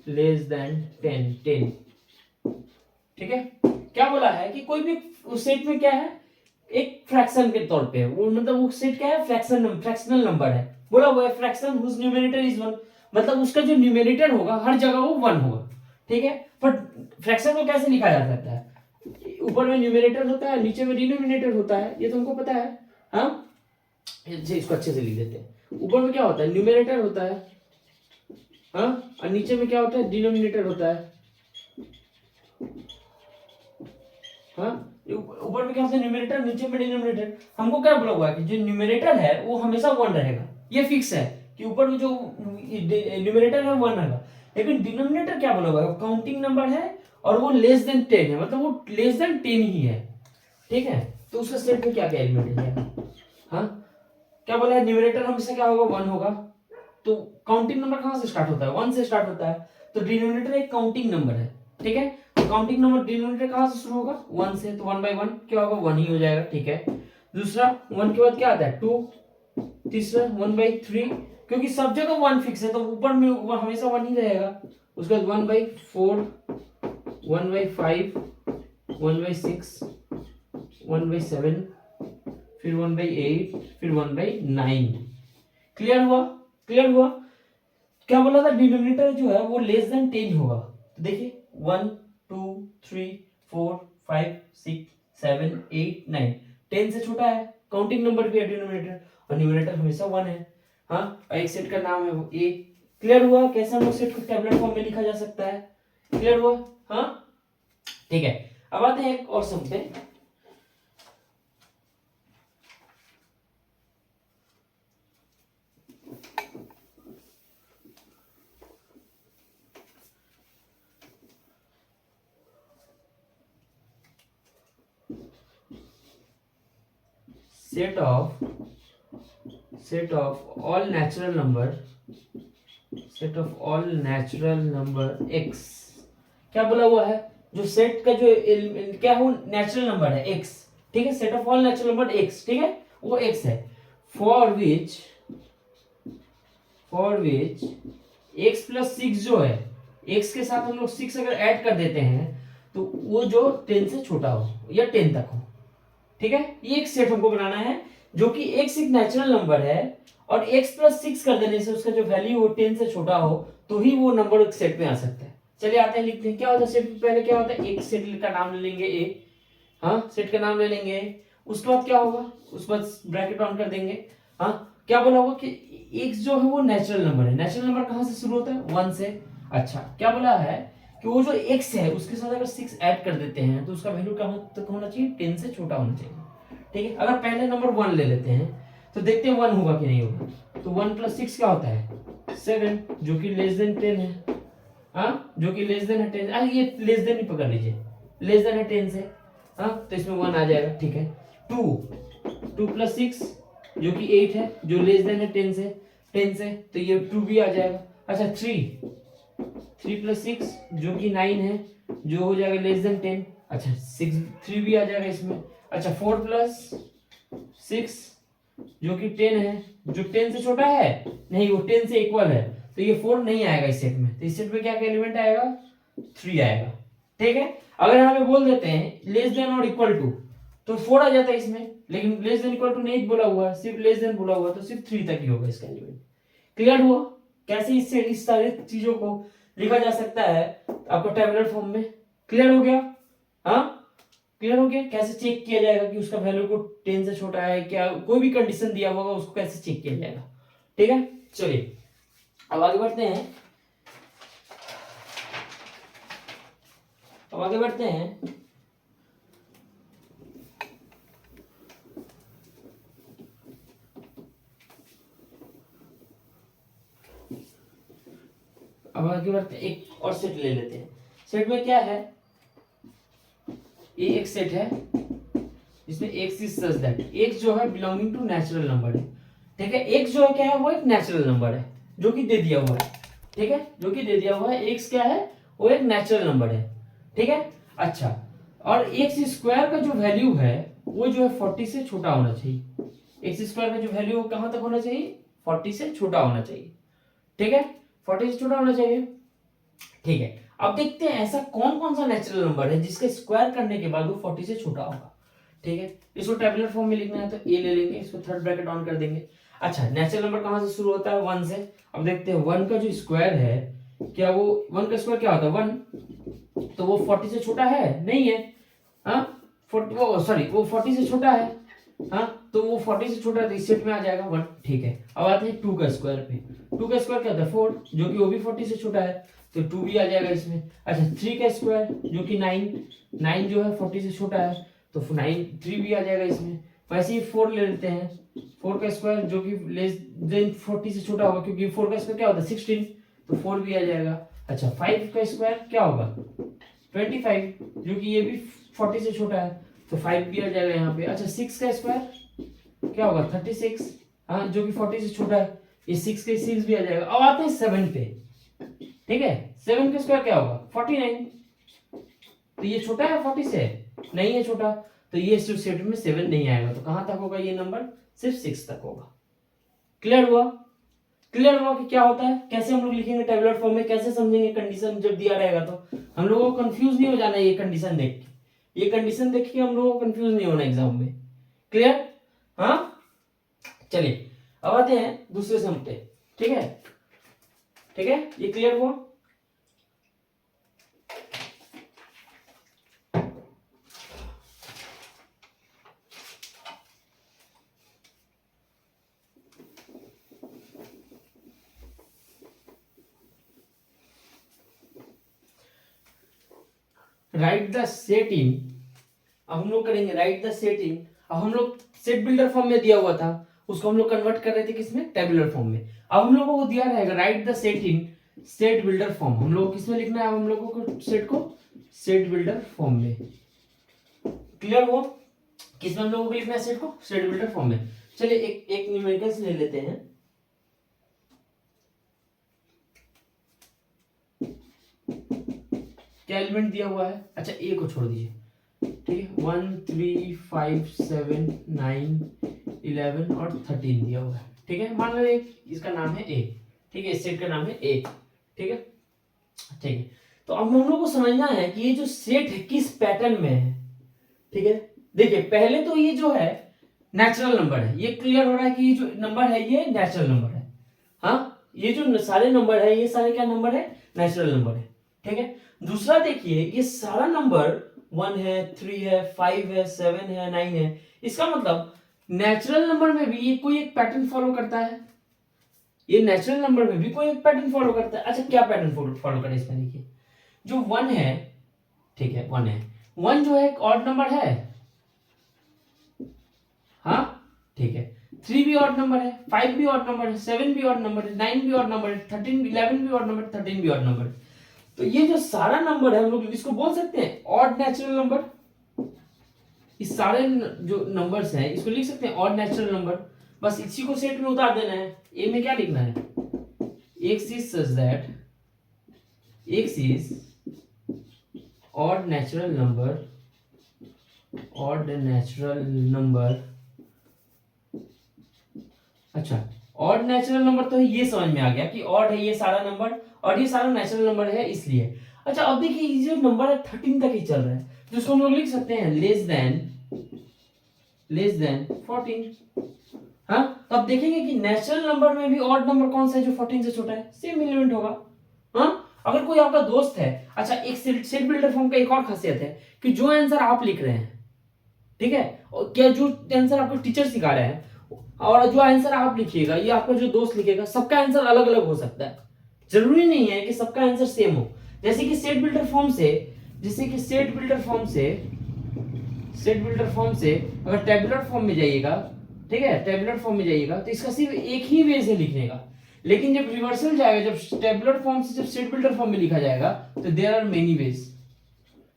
less than 10। ठीक है, क्या बोला है कि कोई भी उस सेट में क्या है एक फ्रैक्शन के तौर पे, वो मतलब वो सेट क्या है फ्रैक्शनल नंबर है, बोला वो है फ्रैक्शन हुज न्यूमरेटर इज 1, मतलब उसका जो न्यूमरेटर होगा हर जगह वो 1 होगा। ठीक है, पर फ्रैक्शन को कैसे लिखा जा सकता है, ऊपर में न्यूमरेटर होता है, नीचे में डिनोमिनेटर होता है, ये तुमको पता है। हाँ, इसको अच्छे से लिख देते हैं, ऊपर में क्या होता है न्यूमरेटर होता है, हाँ, और नीचे में क्या होता है डिनोमिनेटर होता है। हाँ, ऊपर में क्या होता है न्यूमरेटर, नीचे में डिनोमिनेटर। हमको क्या बोला हुआ है कि जो न्यूमरेटर है वो हमेशा 1 रहेगा, ये फिक्स है कि ऊपर में जो न्यूमरेटर है 1 रहेगा, लेकिन डिनोमिनेटर क्या बोला हुआ है काउंटिंग नंबर है और वो लेस देन 10 है, मतलब वो लेस देन 10 ही है। ठीक है, तो उसका सेट में क्या क्या एलिमेंट है। हाँ, क्या बोला है न्यूमरेटर हमेशा क्या होगा 1 होगा, तो काउंटिंग नंबर कहां से स्टार्ट होता है 1 से स्टार्ट होता है, तो डिनोमिनेटर एक काउंटिंग नंबर है। ठीक है, तो काउंटिंग नंबर डिनोमिनेटर कहां से शुरू होगा 1 से, तो 1 by 1 क्या होगा 1 ही हो जाएगा। ठीक है, दूसरा 1 के बाद क्या आता है 2, तीसरा 1 by 3, क्योंकि सब जगह 1 फिक्स है तो ऊपर में हमेशा 1 ही रहेगा। उसके बाद 1 by 4, 1 by 5, 1 by 6, 1 by 7, फिर 1 by 8, फिर 1 by 9। क्लियर हुआ, क्लियर हुआ। क्या बोला था डिनोमिनेटर जो है वो लेस देन 10 होगा, तो देखिए 1 2 3 4 5 6 7 8 9, 10 से छोटा है, काउंटिंग नंबर भी है डिनोमिनेटर, और न्यूमरेटर हमेशा 1 है। हाँ, और एक सेट का नाम है वो ए। क्लियर हुआ कैसे हम लोग सेट को टेबुलर फॉर्म में लिखा जा सकता है। क्लियर हुआ। हाँ, ठीक है, अब आते हैं एक और सम पे। set of all natural number x, क्या बोला हुआ है जो सेट का जो क्या है वो नेचुरल नंबर है x। ठीक है, set of all natural number x, ठीक है वो x है, फॉर विच x प्लस 6 जो है, x के साथ हम लोग 6 अगर ऐड कर देते हैं तो वो जो 10 से छोटा हो या 10 तक हो। ठीक है, ये एक सेट हमको बनाना है जो कि x एक नेचुरल नंबर है और x प्लस 6 कर देने से उसका जो वैल्यू हो 10 से छोटा हो, तो ही वो नंबर एक सेट में आ सकता है। चलिए आते हैं लिखते हैं क्या होता है सेट में। पहले क्या होता है, एक सेट का नाम ले लेंगे ए, हाँ सेट का नाम ले लेंगे। उसके बाद क्या होगा, उसके बाद ब्रैकेट ऑन कर देंगे। हाँ क्या बोला होगा कि एक्स जो है वो नेचुरल नंबर है। नेचुरल नंबर कहाँ से शुरू होता है, 1 से। अच्छा क्या बोला है कि वो जो एक्स है उसके साथ अगर 6 ऐड कर देते हैं तो उसका वैल्यू क्या तक होना चाहिए, 10 से छोटा होना चाहिए। ठीक है, अगर पहले नंबर 1 ले लेते हैं तो देखते हैं 1 होगा कि नहीं होगा। तो 1 + 6 क्या होता है, 7, जो कि लेस देन 10 है। हाँ जो कि लेस देन है 10, ये लेस देन ही पकड़ लीजिए, लेस देन है 10 से। हाँ तो इसमें 1 आ जाएगा। ठीक है, 2 + 6 जो कि 8 है, जो लेस देन है 10 से, 10 से, तो ये 2 भी आ जाएगा। अच्छा 3 + 6 जो कि 9 है, जो हो जाएगा लेस देन 10। अच्छा 3 भी आ जाएगा इसमें। अच्छा 4 + 6 जो कि 10 है, जो 10 से छोटा है नहीं, वो 10 से इक्वल है, तो ये 4 नहीं आएगा इस सेट में। तो इस सेट में क्या क्या एलिमेंट आएगा, 3 आएगा। ठीक है, अगर यहाँ पे बोल देते हैं लेस देन और इक्वल टू तो 4 आ जाता है इसमें, लेकिन लेस देन इक्वल टू नहीं बोला हुआ, सिर्फ लेस देन बोला हुआ, तो सिर्फ 3 तक ही होगा इसका एलिमेंट। क्लियर हुआ कैसे इससे इस सारी चीजों को लिखा जा सकता है आपको टेबुलर फॉर्म में। क्लियर हो गया, हाँ क्लियर हो गया कैसे चेक किया जाएगा कि उसका वैल्यू को 10 से छोटा है क्या, कोई भी कंडीशन दिया होगा उसको कैसे चेक किया जाएगा। ठीक है, चलिए अब आगे बढ़ते हैं। अब आगे बढ़ते हैं। अब आगे बढ़ते हैं, एक और सेट ले लेते हैं। सेट में क्या है, ये एक सेट है इसमें x is such that x जो है बिलोंगिंग टू नेचुरल नंबर है। ठीक है, x जो है क्या है, वो एक नेचुरल नंबर है जो कि दे दिया हुआ है। ठीक है, जो कि दे दिया हुआ है, x क्या है, वो एक नेचुरल नंबर है। ठीक है, अच्छा और x² का जो वैल्यू है वो जो है 40 से छोटा होना चाहिए। x² का जो वैल्यू कहां तक होना चाहिए, 40 से छोटा होना चाहिए। ठीक है, 40 से छोटा होना चाहिए। ठीक है, अब देखते हैं ऐसा कौन कौन सा नेचुरल नंबर है जिसके स्क्वायर करने के बाद वो 40 से छोटा होगा। ठीक है, इसको टेबुलर फॉर्म में लिखना है तो ए ले लेंगे, इसको थर्ड ब्रैकेट ऑन कर देंगे। अच्छा नेचुरल नंबर कहां से शुरू होता है, 1 से। अब देखते हैं 1 का जो स्क्वायर है, क्या वो 1 का स्क्वायर क्या होता है 1, तो वो 40 से छोटा है नहीं है। हाँ 40 वो सॉरी वो 40 से छोटा है। हाँ तो वो 40 से छोटा है तो इस सेट में आ जाएगा 1। ठीक है, अब आते हैं 2 का स्क्वायर पे। 2 का स्क्वायर क्या होता है 4, जो कि वो भी 40 से छोटा है, तो 2 भी आ जाएगा इसमें। अच्छा 3 का स्क्वायर जो कि 9 जो है 40 से छोटा है, तो 3 भी आ जाएगा इसमें। वैसे ही 4 ले लेते हैं, 4 का स्क्वायर जो कि लेस देन 40 से छोटा होगा, क्योंकि 4 का स्क्वायर क्या होता है 16, तो 4 भी आ जाएगा। अच्छा 5 का स्क्वायर क्या होगा 25, जो कि ये भी 40 से छोटा है, तो 5 भी आ जाएगा यहाँ पे। अच्छा 6 का स्क्वायर क्या होगा 36, हाँ जो कि 40 से छोटा है, ये 6 के 6 भी आ जाएगा। अब आते हैं 7 पे। ठीक है, 7 का स्क्वायर क्या होगा 49, तो ये छोटा है 40 से, नहीं है छोटा, तो ये सेट में 7 नहीं आएगा, तो कहां तक होगा ये नंबर, सिर्फ 6 तक होगा। क्लियर हुआ, क्लियर हुआ कि क्या होता है, कैसे हम लोग लिखेंगे टेबुलर फॉर्म में, कैसे समझेंगे कंडीशन जब दिया रहेगा तो हम लोगों को कंफ्यूज नहीं हो जाना। ये कंडीशन देख के, ये कंडीशन देख के हम लोगों को कंफ्यूज नहीं होना एग्जाम में। क्लियर, हाँ चलिए अब आते हैं दूसरे सम पे। ठीक है, ठीक है ये क्लियर हुआ। राइट द सेट इन, अब हम लोग करेंगे राइट द सेट इन। अब हम लोग सेट बिल्डर फॉर्म में दिया हुआ था, उसको हम लोग कन्वर्ट कर रहे थे किसमें, टेबुलर फॉर्म में। अब हम लोगों को दिया रहेगा right the set in set builder form, हम लोग किसमें लिखना है, हम लोगों को सेट को सेट बिल्डर फॉर्म में। क्लियर हुआ, किसमें हम लोगों को लिखना है सेट को, सेट बिल्डर फॉर्म में। चलिए एक न्यूमेरिकल्स ले लेते हैं। क्या एलिमेंट दिया हुआ है, अच्छा ए को छोड़ दीजिए। ठीक है 1 3 5 7 9 11 और 13 दिया हुआ है। ठीक है, मान लो एक इसका नाम है ए। ठीक है, इस सेट का नाम है ए। ठीक है, ठीक है, तो अब हम लोग को समझना है कि ये जो सेट है किस पैटर्न में है। ठीक है, देखिए पहले तो ये जो है नेचुरल नंबर है, ये क्लियर हो रहा है कि ये जो नंबर है ये नेचुरल नंबर है। हाँ ये जो सारे नंबर है ये सारे क्या नंबर है, नेचुरल नंबर है। ठीक है, दूसरा देखिए ये सारा नंबर 1 है, 3 है, 5 है, 7 है, 9 है, इसका मतलब नेचुरल नंबर में भी ये कोई एक पैटर्न फॉलो करता है, ये नेचुरल नंबर में भी कोई एक पैटर्न फॉलो करता है। अच्छा क्या पैटर्न फॉलो करे इसमें देखिए, जो 1 है, ठीक है 1 है, 1 जो है एक ऑड नंबर है, हाँ ठीक है, 3 भी ऑड नंबर है, 5 भी ऑड नंबर है, 7 भी ऑड नंबर है, 9 भी ऑड नंबर है, 13 11 भी ऑड नंबर है, 13 भी ऑड नंबर है। तो ये जो सारा नंबर है हम लोग इसको बोल सकते हैं ऑड नेचुरल नंबर। इस सारे जो नंबर्स हैं इसको लिख सकते हैं ऑड नेचुरल नंबर। बस इसी को सेट में उतार देना है। ए में क्या लिखना है, x is such that x is odd natural number, odd natural number। अच्छा ऑड नेचुरल नंबर तो ये समझ में आ गया कि ऑड है ये सारा नंबर और ये सारा नेचुरल नंबर है इसलिए। अच्छा अब देखिए ये जो नंबर है 13 तक ही चल रहा है, जिसको हम लोग लिख सकते हैं लेस देन 14। हाँ तो अब देखेंगे कि नेचुरल नंबर में भी ऑड नंबर कौन सा है जो 14 से छोटा है, सेम एलिमेंट होगा। हाँ अगर कोई आपका दोस्त है, अच्छा एक सेट बिल्डर फॉर्म का एक और खासियत है कि जो आंसर आप लिख रहे हैं, ठीक है, और क्या जो आंसर आपको टीचर सिखा रहे हैं और जो आंसर आप लिखिएगा ये आपका जो दोस्त लिखेगा, सबका आंसर अलग अलग हो सकता है, जरूरी नहीं है कि सबका आंसर सेम हो। जैसे कि सेट बिल्डर फॉर्म से अगर टेबुलर फॉर्म में जाइएगा, ठीक है, टेबुलर फॉर्म में जाइएगा तो इसका सिर्फ एक ही वे से लिखने का, लेकिन जब रिवर्सल जाएगा, जब टेबुलर फॉर्म से जब सेट बिल्डर फॉर्म में लिखा जाएगा तो there are many ways.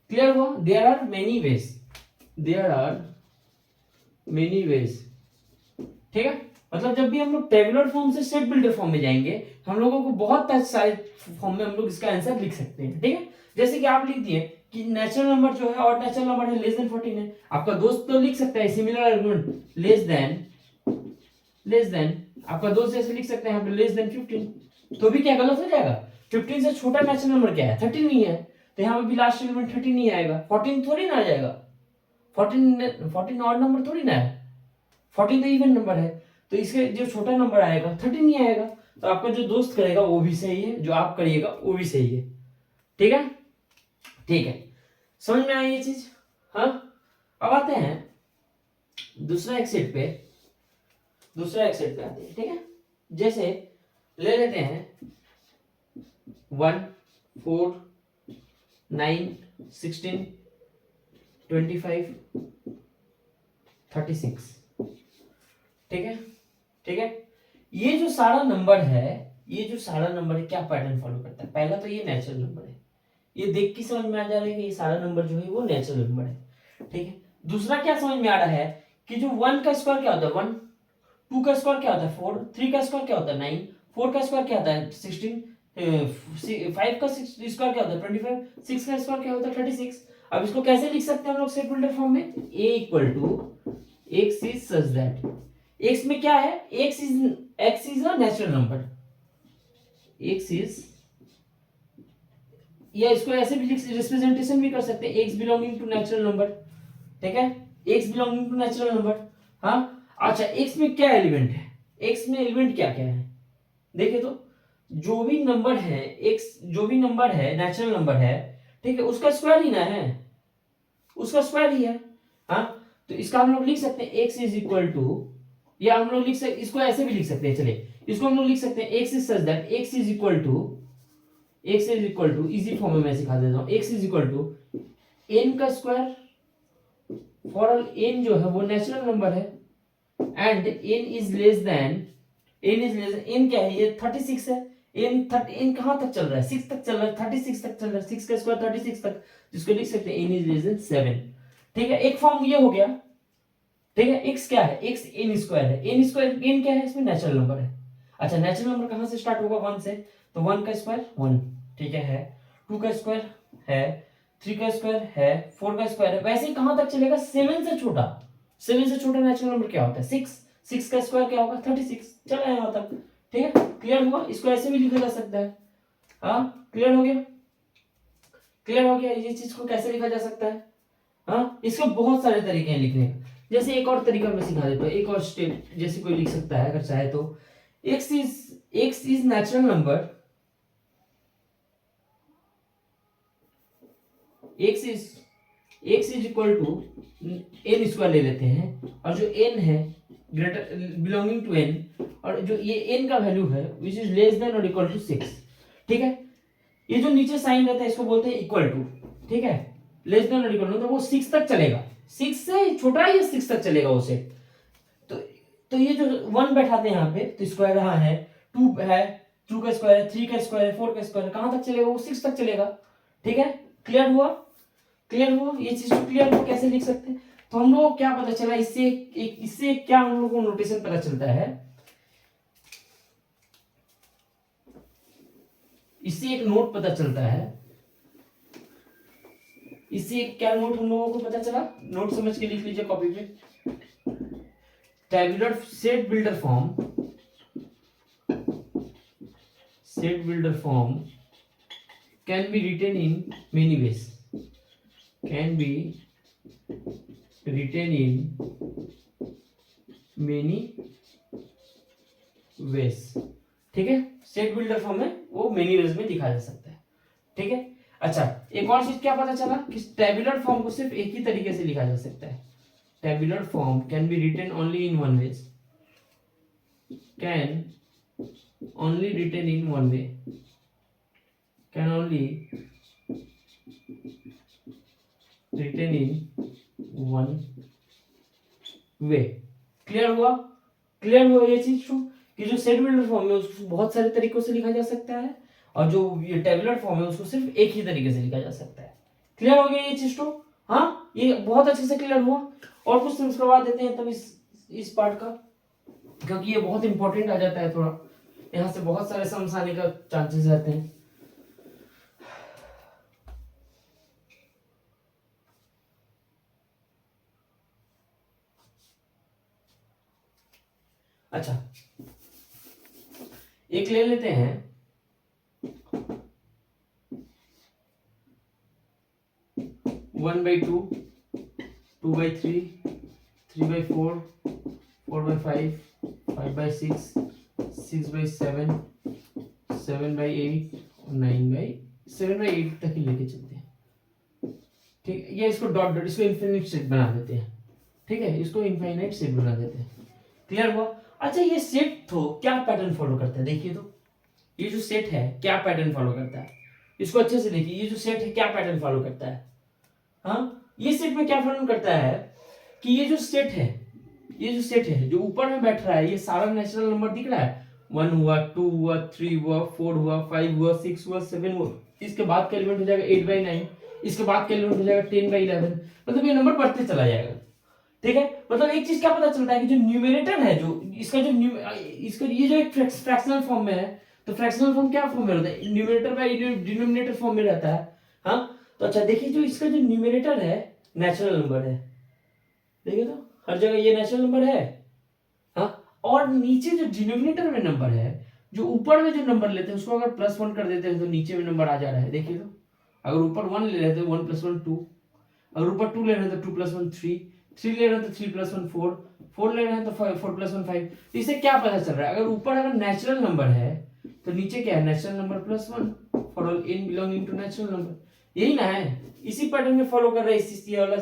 Clear हुआ, देयर आर मेनी वेज, ठीक है। मतलब जब भी हम लोग टेबुलर फॉर्म से सेट बिल्डर फॉर्म में जाएंगे हम लोगों को बहुत सारे फॉर्म में हम लोग इसका आंसर लिख सकते हैं, ठीक है। जैसे कि आप लिख दिए कि नेचुरल नंबर जो है और नेचुरल नंबर है लेस देन 14 है, आपका दोस्त तो लिख सकता है सिमिलर आर्गुमेंट लेस देन आपका दोस्त जैसे लिख सकते हैं यहाँ पे लेस देन 15, तो भी क्या गलत हो जाएगा, 15 से छोटा नेचुरल नंबर क्या है 13 नहीं है, तो यहाँ पे भी लास्ट एलिमेंट 13 नहीं आएगा, 14 थोड़ी ना आ जाएगा, 14 ऑड नंबर थोड़ी ना है, 14 तो इवन नंबर है, तो इसके जो छोटा नंबर आएगा 13 नहीं आएगा। तो आपका जो दोस्त करेगा वो भी सही है, जो आप करिएगा वो भी सही है, ठीक है। ठीक है, समझ में आई ये चीज। हाँ अब आते हैं दूसरा एक्सेट पे आते हैं, ठीक है। जैसे ले लेते हैं 1 4 9 16 25 36, ठीक है। ये जो सारा नंबर है क्या पैटर्न फॉलो करता है, पहला तो ये नेचुरल नंबर है, ये देख के समझ में आ जा रहा है कि ये सारा नंबर जो है वो नेचुरल नंबर है, ठीक है। दूसरा क्या समझ में आ रहा है कि जो 1 का स्क्वायर क्या होता है 1, 2 का स्क्वायर क्या होता है 4, 3 का स्क्वायर क्या होता है 9, 4 का स्क्वायर क्या होता है 16, 5 का स्क्वायर क्या होता है 25, 6 का स्क्वायर क्या होता है 36। अब इसको कैसे लिख सकते हैं हम लोग सेट बिल्डर फॉर्म में, a equal to x is such that, x में क्या है x is a natural number, x is, या इसको ऐसे भी रिप्रेजेंटेशन भी कर सकते हैं x belonging to natural number, ठीक है, x belonging to natural number. हाँ अच्छा x में क्या एलिमेंट है, x में एलिमेंट क्या क्या है देखिए, तो जो भी नंबर है x, जो भी नंबर है नेचुरल नंबर है, ठीक है, उसका स्क्वायर ही ना है, उसका स्क्वायर ही है। हाँ तो इसका हम लोग लिख सकते हैं x इज इक्वल टू, या हम लोग लिख सकते, इसको ऐसे भी लिख सकते हैं, चलिए इसको हम लोग लिख सकते हैं x is such that x is equal to easy form में मैं सिखा देता हूं, x is equal to n का स्क्वायर फॉर ऑल n जो है वो नेचुरल नंबर है, and n is less than n क्या है ये 36 है, n कहां तक चल रहा है 6 तक चल रहा है, 36 तक चल रहा है, 6 का स्क्वायर 36 तक, जिसको लिख सकते हैं n इज लेस देन 7, ठीक है। एक फॉर्म ये हो गया, ठीक है। x क्या है, x n स्क्वायर है, n क्या है इसमें नेचुरल नंबर है। अच्छा नेचुरल नंबर कहां से स्टार्ट होगा 1 से, तो 1 का स्क्वायर 1, ठीक है 2 का स्क्वायर है, 3 का स्क्वायर है, 4 का स्क्वायर है, वैसे ही कहां तक चलेगा 7 से छोटा नेचुरल नंबर क्या होता है 6 का स्क्वायर क्या होगा 36, चला यहां तक, ठीक है। क्लियर हुआ, इसको ऐसे भी लिखा जा सकता है। हाँ क्लियर हो गया ये चीज को कैसे लिखा जा सकता है। हाँ इसके बहुत सारे तरीके हैं लिखने के, जैसे एक और तरीका मैं सिखा देता हूँ, एक और स्टेप जैसे कोई लिख सकता है अगर चाहे तो, x is natural number, x is equal to n square ले लेते हैं, और जो n है ग्रेटर बिलोंगिंग टू n, और जो ये n का वैल्यू है विच इज लेस देन और इक्वल टू 6, ठीक है। ये जो नीचे साइन रहता है इसको बोलते हैं इक्वल टू, ठीक है। लेस देन और इक्वल टू, तो वो 6 तक चलेगा, 6 से छोटा है या 6 तक चलेगा वो सेट। तो ये जो 1 बैठाते हैं यहाँ पे, तो स्क्वायर यहाँ है, 2 है, 2 का स्क्वायर है, 3 का स्क्वायर है, 4 का स्क्वायर है, कहां तक चलेगा वो 6 तक चलेगा, ठीक है। क्लियर हुआ, क्लियर हुआ ये चीज, तो क्लियर हुआ कैसे लिख सकते हैं। तो हम लोग क्या पता चला इससे क्या हम लोग को नोटेशन पता चलता है, इससे एक नोट पता चलता है, इससे क्या नोट हम लोगों को पता चला, नोट समझ के लिख लीजिए कॉपी पे। Tabular set builder form can be written in many ways, can be written in many ways, ठीक है। सेट बिल्डर फॉर्म है वो मेनी वेज में दिखाया जा सकता है, ठीक है। अच्छा, एक और चीज क्या पता चला कि टेबुलर फॉर्म को सिर्फ एक ही तरीके से लिखा जा सकता है। Tabular form can be written only in one ways, can only written in one way, can only written in one way। Clear हुआ, क्लियर हुआ ये चीज कि जो सेट बिल्डर फॉर्म है उसको बहुत सारे तरीकों से लिखा जा सकता है, और जो ये टेबुलर फॉर्म है उसको सिर्फ एक ही तरीके से लिखा जा सकता है। क्लियर हो गया ये चीज तो, हाँ ये बहुत अच्छे से क्लियर हुआ। और कुछ समझ करवा देते हैं तब इस पार्ट का, क्योंकि ये बहुत इंपॉर्टेंट आ जाता है थोड़ा, यहाँ से बहुत सारे सम्स आने का चांसेस रहते हैं। अच्छा, एक ले लेते हैं, 1/2, 2/3, 3/4, 4/5, 5/6, 6/7, 7/8, 7/8 तक ही लेके चलते हैं, ठीक है। ये इसको डॉट डॉट, इसको इनफिनिट सेट बना देते हैं, ठीक है, इसको इनफाइनाइट सेट बना देते हैं। क्लियर हुआ। अच्छा, ये सेट तो क्या पैटर्न फॉलो करता है, देखिए तो ये जो सेट है क्या पैटर्न फॉलो करता है, इसको अच्छे से देखिए। ये जो सेट है क्या पैटर्न फॉलो करता है, हाँ ये सेट में क्या फॉलो करता है कि ये जो सेट है, ये जो सेट है जो ऊपर में बैठ रहा है, ये सारा नेचुरल नंबर दिख रहा है, 1 हुआ, 2 हुआ, 3 हुआ, 4 हुआ, 5 हुआ, 6 हुआ, 7 हुआ, इसके बाद का एलिमेंट हो जाएगा 8/9, इसके बाद का एलिमेंट हो जाएगा 10/11, मतलब ये नंबर बढ़ते चला जाएगा, ठीक है। मतलब एक चीज क्या पता चलता है कि जो न्यूमरेटर है, जो इसका जो इसका ये जो एक फ्रैक्शनल फॉर्म में है, तो फ्रैक्शनल फॉर्म क्या फॉर्म में रहता है, न्यूमरेटर बाय डिनोमिनेटर फॉर्म में रहता है, हाँ। तो अच्छा देखिए, जो इसका जो न्यूमरेटर है नेचुरल नंबर है, देखिए तो हर जगह ये नेचुरल नंबर है, हाँ। और नीचे जो डिनोमिनेटर में नंबर है, जो ऊपर में जो नंबर लेते हैं उसको अगर +1 कर देते हैं तो नीचे में नंबर आ जा रहा है, देखिए तो। अगर ऊपर 1 ले लेते हैं 1 + 1 2, अगर ऊपर 2 ले रहे हैं तो 2 + 1 3, 3 ले रहे हैं तो 3 + 1 4, 4 ले रहे हैं तो 4 + 1 5। तो इससे क्या पता चल रहा है, अगर ऊपर अगर नेचुरल नंबर है तो नीचे क्या है, natural number +1 for all n belonging to natural number, यही ना है। इसी पैटर्न में फॉलो कर रहा है ये वाला,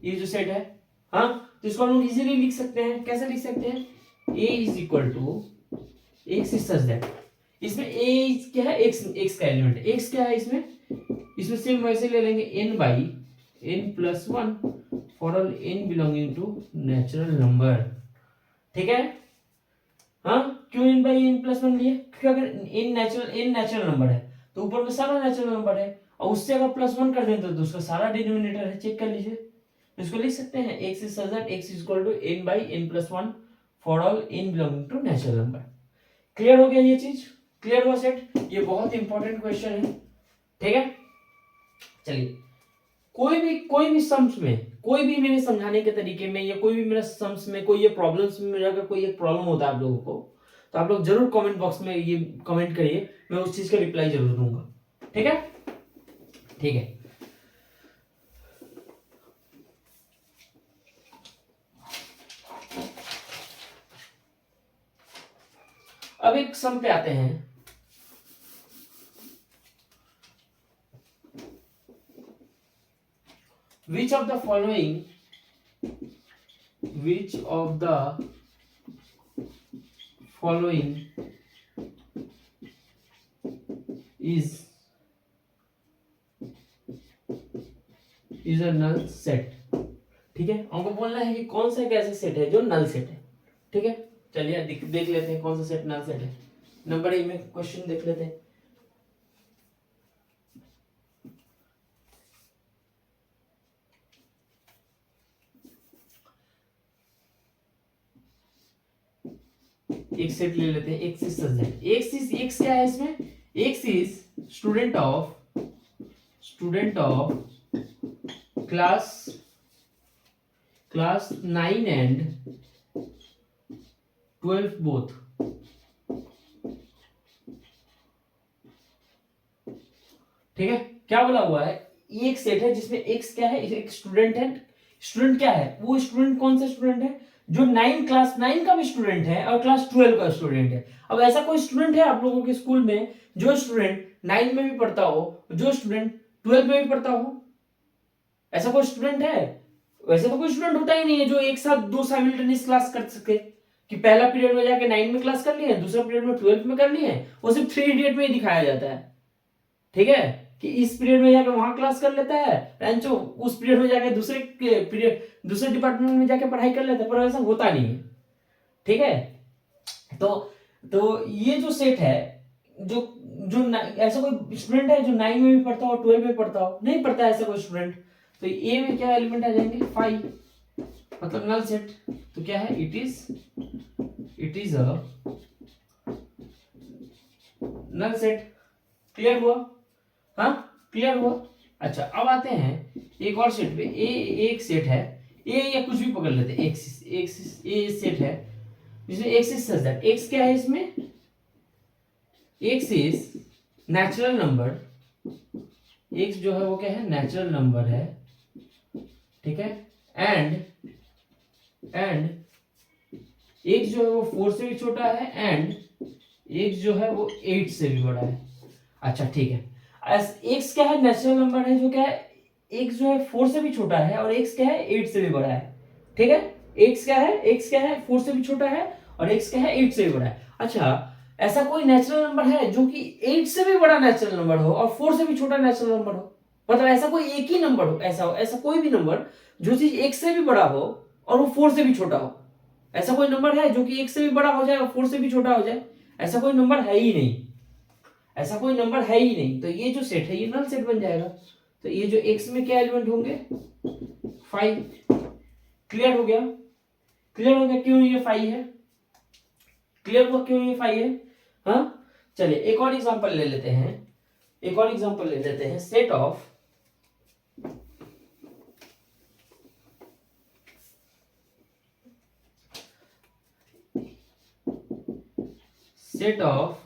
ये जो सेट है, हाँ। तो इसको हम लोग इजीली लिख सकते हैं, कैसे लिख सकते हैं, a is equal to x is such that, इसमें a क्या है, x का एलिमेंट, x क्या है इसमें सेम वैसे ले लेंगे n/n+1 for all n belonging to natural number, ठीक है, हाँ। क्यों n/n+1 लिए, क्योंकि अगर n नेचुरल नंबर है तो ऊपर में सारा नेचुरल नंबर है, और उससे अगर +1 कर दें तो उसका सारा डिनोमिनेटर है, चेक कर लीजिए। इसको लिख सकते हैं x is such that x is equal to n/n+1 for all n belonging to natural number. Clear हो गया ये चीज, क्लियर हुआ सेट, ये बहुत इंपॉर्टेंट क्वेश्चन है, ठीक है। चलिए, कोई भी सम्स में, कोई भी मेरे समझाने के तरीके में, या कोई भी मेरा सम्स में कोई ये प्रॉब्लम्स में मेरा अगर कोई एक प्रॉब्लम होता है आप लोगों को, तो आप लोग जरूर कमेंट बॉक्स में ये कमेंट करिए, मैं उस चीज का रिप्लाई जरूर दूंगा, ठीक है, ठीक है। अब एक सम पे आते हैं। Which of the following is a null set? ठीक है, हमको बोलना है कि कौन सा एक ऐसा सेट है जो नल सेट है। ठीक है, चलिए देख लेते हैं कौन सा सेट नल सेट है। नंबर ए में क्वेश्चन देख लेते हैं। एक सेट ले लेते हैं, एक्स इज सब्जेक्ट। एक्स क्या है इसमें? X is student of class 9 and 12 both. ठीक है, क्या बोला हुआ है? ये एक सेट है जिसमें एक्स क्या है? एक स्टूडेंट है। स्टूडेंट क्या है? वो स्टूडेंट कौन सा स्टूडेंट है? जो क्लास 9 का भी स्टूडेंट है और क्लास 12 का स्टूडेंट है। अब ऐसा कोई स्टूडेंट है आप लोगों के स्कूल में जो स्टूडेंट 9 में भी पढ़ता हो, जो स्टूडेंट 12 में भी पढ़ता हो? ऐसा कोई स्टूडेंट है? वैसे तो कोई स्टूडेंट होता ही नहीं है जो एक साथ दो साइमल्टेनियस क्लास कर सके, कि पहला पीरियड में जाके 9 में क्लास कर लिए, दूसरा पीरियड में 12 में कर लिए। वो सिर्फ 3 इडियट में ही दिखाया जाता है। ठीक है, कि इस पीरियड में जाके वहां क्लास कर लेता है रेंचो, उस पीरियड में जाके दूसरे डिपार्टमेंट में जाके पढ़ाई कर लेता है, पर ऐसा होता नहीं है। ठीक है, तो ये जो सेट है, जो ऐसा कोई स्टूडेंट है जो 9 में भी पढ़ता हो, 12 में पढ़ता हो? नहीं पढ़ता है ऐसा कोई स्टूडेंट। तो ए में क्या एलिमेंट आ जाएंगे? 5, मतलब नल सेट। तो क्या है? It is a null set. Clear हुआ? हाँ, क्लियर हुआ। अच्छा, अब आते हैं एक और सेट पे। एक सेट है ए, या कुछ भी पकड़ लेते हैं। ए सेट है जिसमें x is such that, x क्या है इसमें? X is natural number. X जो है वो क्या है? नेचुरल नंबर है। ठीक है, एंड एक्स जो है वो 4 से भी छोटा है, एंड एक्स जो है वो 8 से भी बड़ा है। अच्छा, ठीक है, एक्स क्या है? नेचुरल नंबर है जो क्या है? एक्स जो है 4 से भी छोटा है और एक्स क्या है? 8 से भी बड़ा है। ठीक है, एक्स क्या है? 4 से भी छोटा है और एक्स क्या है? 8 से भी बड़ा है। अच्छा, ऐसा कोई नेचुरल नंबर है जो कि 8 से भी बड़ा नेचुरल नंबर हो और 4 से भी छोटा नेचुरल नंबर हो? मतलब ऐसा कोई एक ही नंबर हो, ऐसा कोई भी नंबर जो चीज 1 से भी बड़ा हो और वो 4 से भी छोटा हो? ऐसा कोई नंबर है जो कि 1 से भी बड़ा हो जाए और 4 से भी छोटा हो जाए? ऐसा कोई नंबर है ही नहीं। ऐसा कोई नंबर है ही नहीं। तो ये जो सेट है ये नल सेट बन जाएगा। तो ये जो x में क्या एलिमेंट होंगे? 5। क्लियर हो गया? क्यों ये 5 है? क्लियर हुआ क्यों ये 5 है? हाँ, चलिए एक और एग्जांपल ले लेते हैं। सेट ऑफ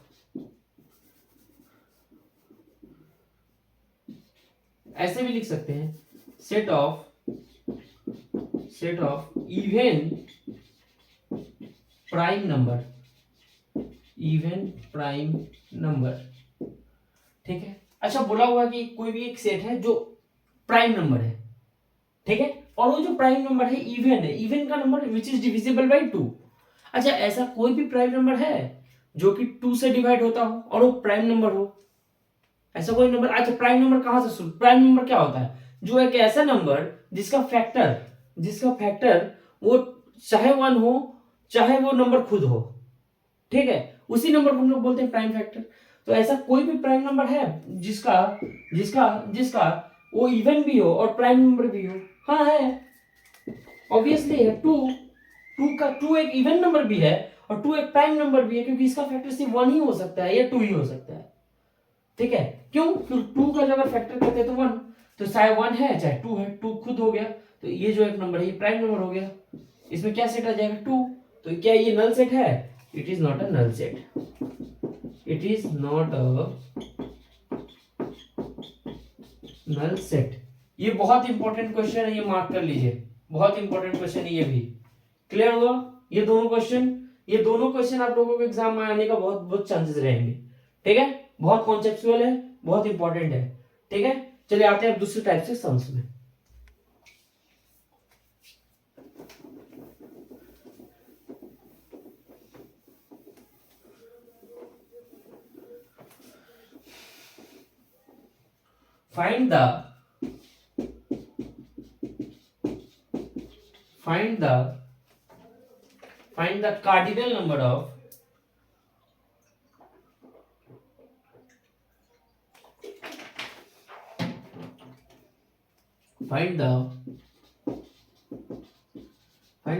ऐसे भी लिख सकते हैं, set of even prime number. ठीक है, अच्छा, बोला हुआ कि कोई भी एक सेट है जो प्राइम नंबर है। ठीक है, और वो जो प्राइम नंबर है इवन का number which is divisible by 2। अच्छा, ऐसा कोई भी प्राइम नंबर है जो कि 2 से डिवाइड होता हो और वो प्राइम नंबर हो? ऐसा कोई नंबर? अच्छा, प्राइम नंबर कहां से शुरू? प्राइम नंबर क्या होता है? जो एक ऐसा नंबर जिसका फैक्टर वो चाहे 1 हो चाहे वो नंबर खुद हो। ठीक है, उसी नंबर को हम लोग बोलते हैं प्राइम फैक्टर। तो ऐसा कोई भी प्राइम नंबर है जिसका वो इवन भी हो और प्राइम नंबर भी हो? हाँ है, ऑब्वियसली है। 2 एक इवन नंबर भी है और 2 एक प्राइम नंबर भी है, क्योंकि इसका फैक्टर सिर्फ 1 ही हो सकता है या 2 ही हो सकता है। ठीक है, क्यों? क्योंकि 2 का अगर फैक्टर करते हैं तो 1, तो चाहे 1 है चाहे 2 है, 2 खुद हो गया। तो ये जो एक नंबर है ये प्राइम नंबर हो गया। इसमें क्या सेट आ जाएगा? 2। तो क्या ये नल सेट है? It is not a null set. Null set. ये बहुत इंपॉर्टेंट क्वेश्चन है, ये मार्क कर लीजिए। बहुत इंपॉर्टेंट क्वेश्चन है ये भी। क्लियर हुआ? ये दोनों क्वेश्चन ये दोनों क्वेश्चन आप लोगों को एग्जाम में आने का बहुत बहुत चांसेस रहेंगे। ठीक है, बहुत कॉन्सेप्चुअल है, बहुत इंपॉर्टेंट है। ठीक है, चलिए आते हैं अब दूसरे टाइप से सम्स में। Find the cardinal number of find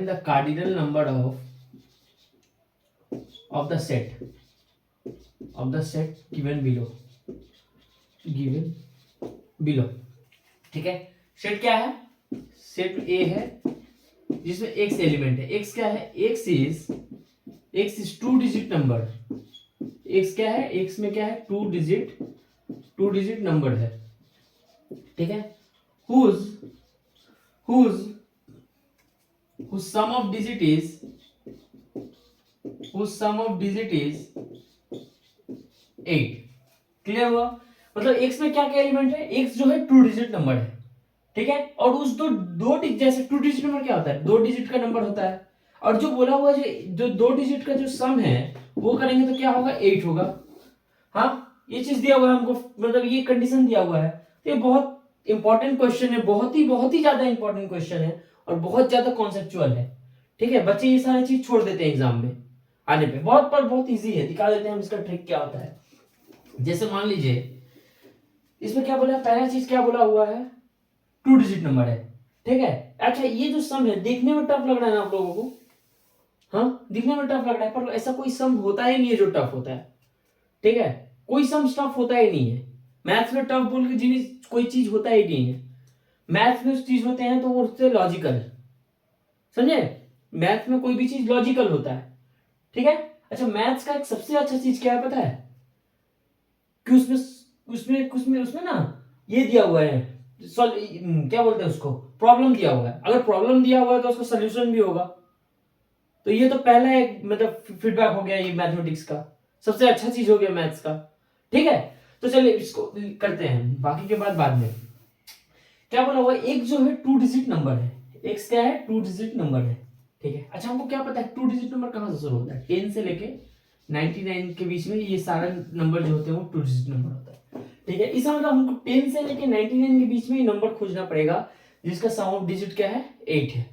the cardinal number of the set given below। ठीक है, सेट क्या है? सेट ए है जिसमें एक्स एलिमेंट है। एक्स क्या है? X is two digit number. X क्या है? एक्स में क्या है? टू डिजिट नंबर है। ठीक है, whose sum of digit is 8। Clear हुआ? मतलब x में क्या क्या एलिमेंट है? x जो है टू डिजिट नंबर है। ठीक है, और उस दो डिजिट, जैसे टू डिजिट नंबर क्या होता है? दो डिजिट का नंबर होता है। और जो बोला हुआ जो दो डिजिट का जो सम है वो करेंगे तो क्या होगा? 8 होगा। हाँ, ये चीज दिया हुआ है हमको, मतलब ये कंडीशन दिया हुआ है। तो ये बहुत इंपॉर्टेंट क्वेश्चन है, बहुत ही ज्यादा इंपॉर्टेंट क्वेश्चन है और बहुत ज्यादा कॉन्सेप्चुअल है। ठीक है, बच्चे ये सारी चीज छोड़ देते हैं एग्जाम में आने पे। बहुत इजी है, दिखा देते हैं हम इसका ट्रिक क्या होता है। जैसे मान लीजिए इसमें क्या बोला है? पहला चीज क्या बोला हुआ है? टू डिजिट नंबर है। ठीक है, अच्छा ये जो सम है देखने में टफ लग रहा है ना आप लोगों को? हाँ, दिखने में टफ लग रहा है, पर ऐसा कोई सम होता ही नहीं है जो टफ होता है। ठीक है, कोई सम टफ होता ही नहीं है। मैथ्स में टफ बोल के जिन्हें कोई चीज होता ही नहीं है। मैथ्स में चीज होते हैं तो वो होते लॉजिकल, समझे? मैथ्स में कोई भी चीज लॉजिकल होता है। ठीक है, अच्छा मैथ्स का एक सबसे अच्छा चीज क्या है पता है? कि उसमें ना ये दिया हुआ है, क्या बोलते हैं उसको? प्रॉब्लम दिया हुआ है। अगर प्रॉब्लम दिया हुआ है तो उसका सोल्यूशन भी होगा। तो ये तो पहला एक मतलब फीडबैक हो गया ये मैथमेटिक्स का, सबसे अच्छा चीज हो गया मैथ्स का। ठीक है, तो चलिए इसको करते हैं, बाकी के बाद में। क्या बोला हुआ? एक जो है टू डिजिट नंबर है। एक्स क्या है? टू डिजिट नंबर है। ठीक है, अच्छा हमको क्या पता है टू डिजिट नंबर कहां से शुरू होता है? 10 से लेके 99 के बीच में ये सारा नंबर जो होते हैं वो टू डिजिट नंबर होता है। ठीक है, इसका मतलब हमको 10 से लेके 99 के बीच में ही नंबर खोजना पड़ेगा जिसका सम ऑफ डिजिट क्या है? 8 है।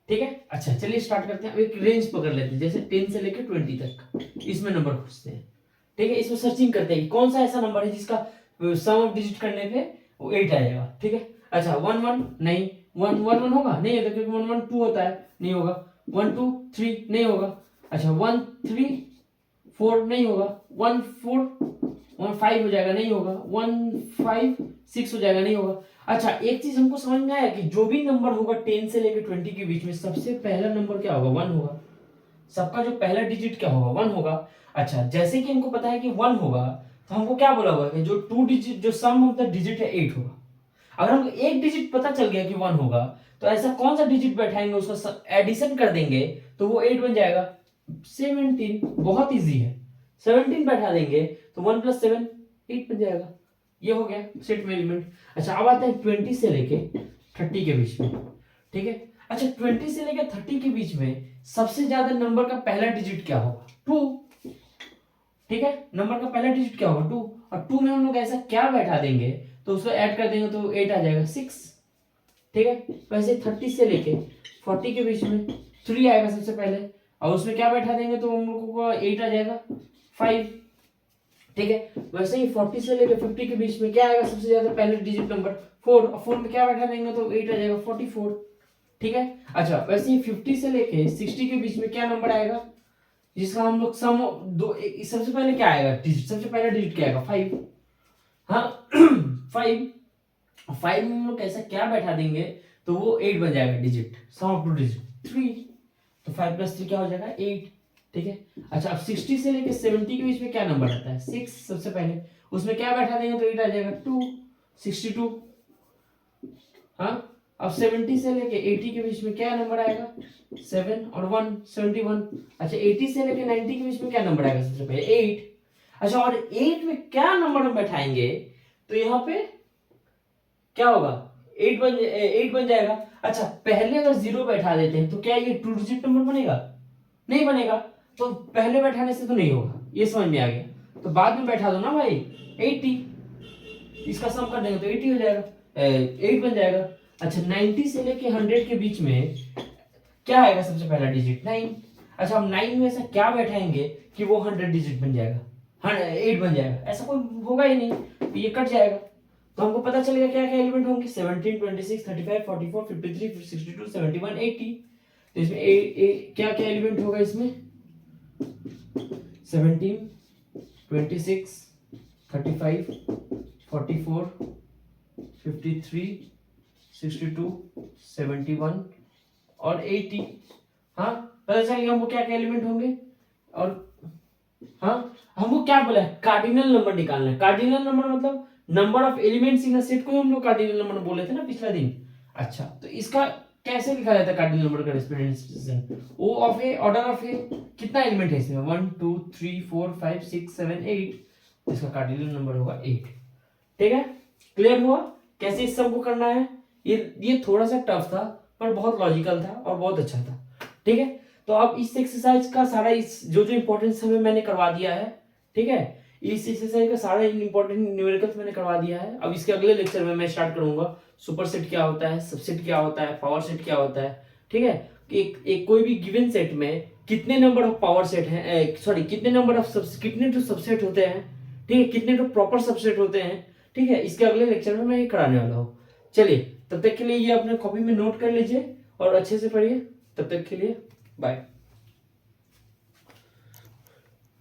ठीक है, अच्छा चलिए स्टार्ट करते हैं। एक रेंज पकड़ लेते हैं, जैसे 10 से लेके 20 तक, इसमें नंबर खोजते हैं। ठीक है, इसमें सर्चिंग करते हैं कौन सा ऐसा नंबर है जिसका सम ऑफ डिजिट करने पे वो 8 आ जाएगा। ठीक है, अच्छा 1 1 नहीं, 1 1 1 होगा नहीं, है क्योंकि 1 1 2 होता है, नहीं होगा। 1 2 3 नहीं होगा। अच्छा 1 3 4 नहीं होगा। 1 4 1 5 हो जाएगा, नहीं होगा। 1 5 6 हो जाएगा, नहीं होगा। अच्छा एक चीज हमको समझ में आया कि जो भी नंबर होगा 10 से लेकर 20 के बीच में सबसे पहला नंबर क्या होगा? 1 होगा। सबका जो पहला डिजिट क्या होगा? 1 होगा। अच्छा जैसे कि हमको पता है कि 1 होगा तो हमको क्या बोला हुआ है? जो टू डिजिट जो सम ऑफ द डिजिट है 8 होगा। अगर हमको एक डिजिट पता चल गया कि 1 होगा तो ऐसा कौन सा डिजिट बैठाएंगे, उसका एडिशन कर देंगे तो वो 8 बन जाएगा। 17, बहुत इजी है। 17 बैठा देंगे तो 1 + 7 8 बन जाएगा। ये हो गया सेट में एलिमेंट। अच्छा अब आते हैं 20 से लेके 30 के बीच में। ठीक है, अच्छा 20 से लेकर 30 के बीच में सबसे ज्यादा नंबर का पहला डिजिट क्या होगा? 2। ठीक है, नंबर का पहला डिजिट क्या होगा? 2। और 2 में हम लोग ऐसा क्या बैठा देंगे तो उसको ऐड कर देंगे तो 8 आ जाएगा, 6। ठीक है, वैसे 30 से लेके 40 के बीच में 3 आएगा सबसे पहले, और उसमें क्या बैठा देंगे तो हम लोगों को 8 आ जाएगा, 5। ठीक है, वैसे ही 40 से लेके 50 के बीच में क्या आएगा सबसे ज्यादा पहले डिजिट नंबर? 4। और 4 में क्या बैठा देंगे तो 8 आ जाएगा, 44। ठीक है, अच्छा वैसे ही 50 से लेके 60 के बीच में क्या नंबर आएगा जिसका हम लोग सम दो सबसे पहले क्या आएगा डिजिट? सबसे पहला डिजिट क्या आएगा? 5। हाँ 5 में हम लोग ऐसा क्या बैठा देंगे तो वो 8 बन जाएगा digit, sum of two digit 3। तो 5 + 3 क्या हो जाएगा? 8। ठीक है, अच्छा अब 60 से लेके 70 के बीच में क्या नंबर आता है? 6 सबसे पहले, उसमें क्या बैठा देंगे तो 8 आ जाएगा, 2 62। हाँ अब 70 से लेके 80 के बीच में क्या नंबर आएगा? 7 और 1 71। अच्छा 80 से लेके 90 के बीच में क्या नंबर आएगा? सबसे पहले 8। अच्छा और 8 में क्या नंबर हम बैठाएंगे तो यहाँ पे क्या होगा? 8 बन जाएगा। अच्छा पहले अगर 0 बैठा देते हैं तो क्या ये 2 डिजिट नंबर बनेगा? नहीं बनेगा। तो पहले बैठाने से तो नहीं होगा, ये समझ में आ गया। तो बाद में बैठा दो ना भाई 80, इसका सम कर देंगे तो 80 हो जाएगा, 8 बन जाएगा। अच्छा 90 से लेके 100 के बीच में क्या आएगा? सबसे पहला डिजिट 9। अच्छा हम 9 में ऐसा क्या बैठाएंगे कि वो 100 डिजिट बन जाएगा, 8 बन जाएगा? ऐसा कोई होगा ही नहीं, तो ये कट जाएगा। तो हमको पता चलेगा क्या क्या एलिमेंट होंगे? 17, 26, 35, 44, 53, 62, 71, 80। तो इसमें क्या क्या एलिमेंट होगा इसमें? 17, 26, 35, 44, 53, 62, 71 और 80। हाँ पता चल गया हमको क्या क्या एलिमेंट होंगे। और हाँ हमको क्या बोला है? कार्डिनल नंबर निकालना है। कार्डिनल नंबर मतलब number of elements in a set को हम लोग कार्डिनल नंबर बोले थे ना पिछला दिन। अच्छा तो इसका कैसे लिखा जाता है कार्डिनल नंबर का representation? O of A, order of A, कितना एलिमेंट है इसमें? 1 2 3 4 5 6 7 8। इसका कार्डिनल नंबर होगा 8। ठीक है, क्लियर हुआ कैसे इस सब को करना है? ये थोड़ा सा टफ था पर बहुत लॉजिकल था और बहुत अच्छा था। ठीक है, तो अब इस एक्सरसाइज का सारा इस जो जो इंपॉर्टेंस हमें मैंने करवा दिया है। ठीक है, इस एक्सरसाइज का सारा इंपॉर्टेंट न्यूमेरिकल्स मैंने करवा दिया है। अब इसके अगले लेक्चर में मैं स्टार्ट करूंगा सुपरसेट क्या होता है, सबसेट क्या होता है, पावर सेट क्या होता है। ठीक है, एक कोई भी गिवन सेट में कितने नंबर ऑफ पावर सेट हैं, सॉरी कितने नंबर ऑफ कितने तो सबसेट होते हैं। ठीक है, कितने तो प्रॉपर सबसेट होते हैं। ठीक है, इसके अगले लेक्चर में मैं ये कराने वाला हूँ। चलिए तब तक के लिए ये अपने कॉपी में नोट कर लीजिए और अच्छे से पढ़िए। तब तक के लिए बाय।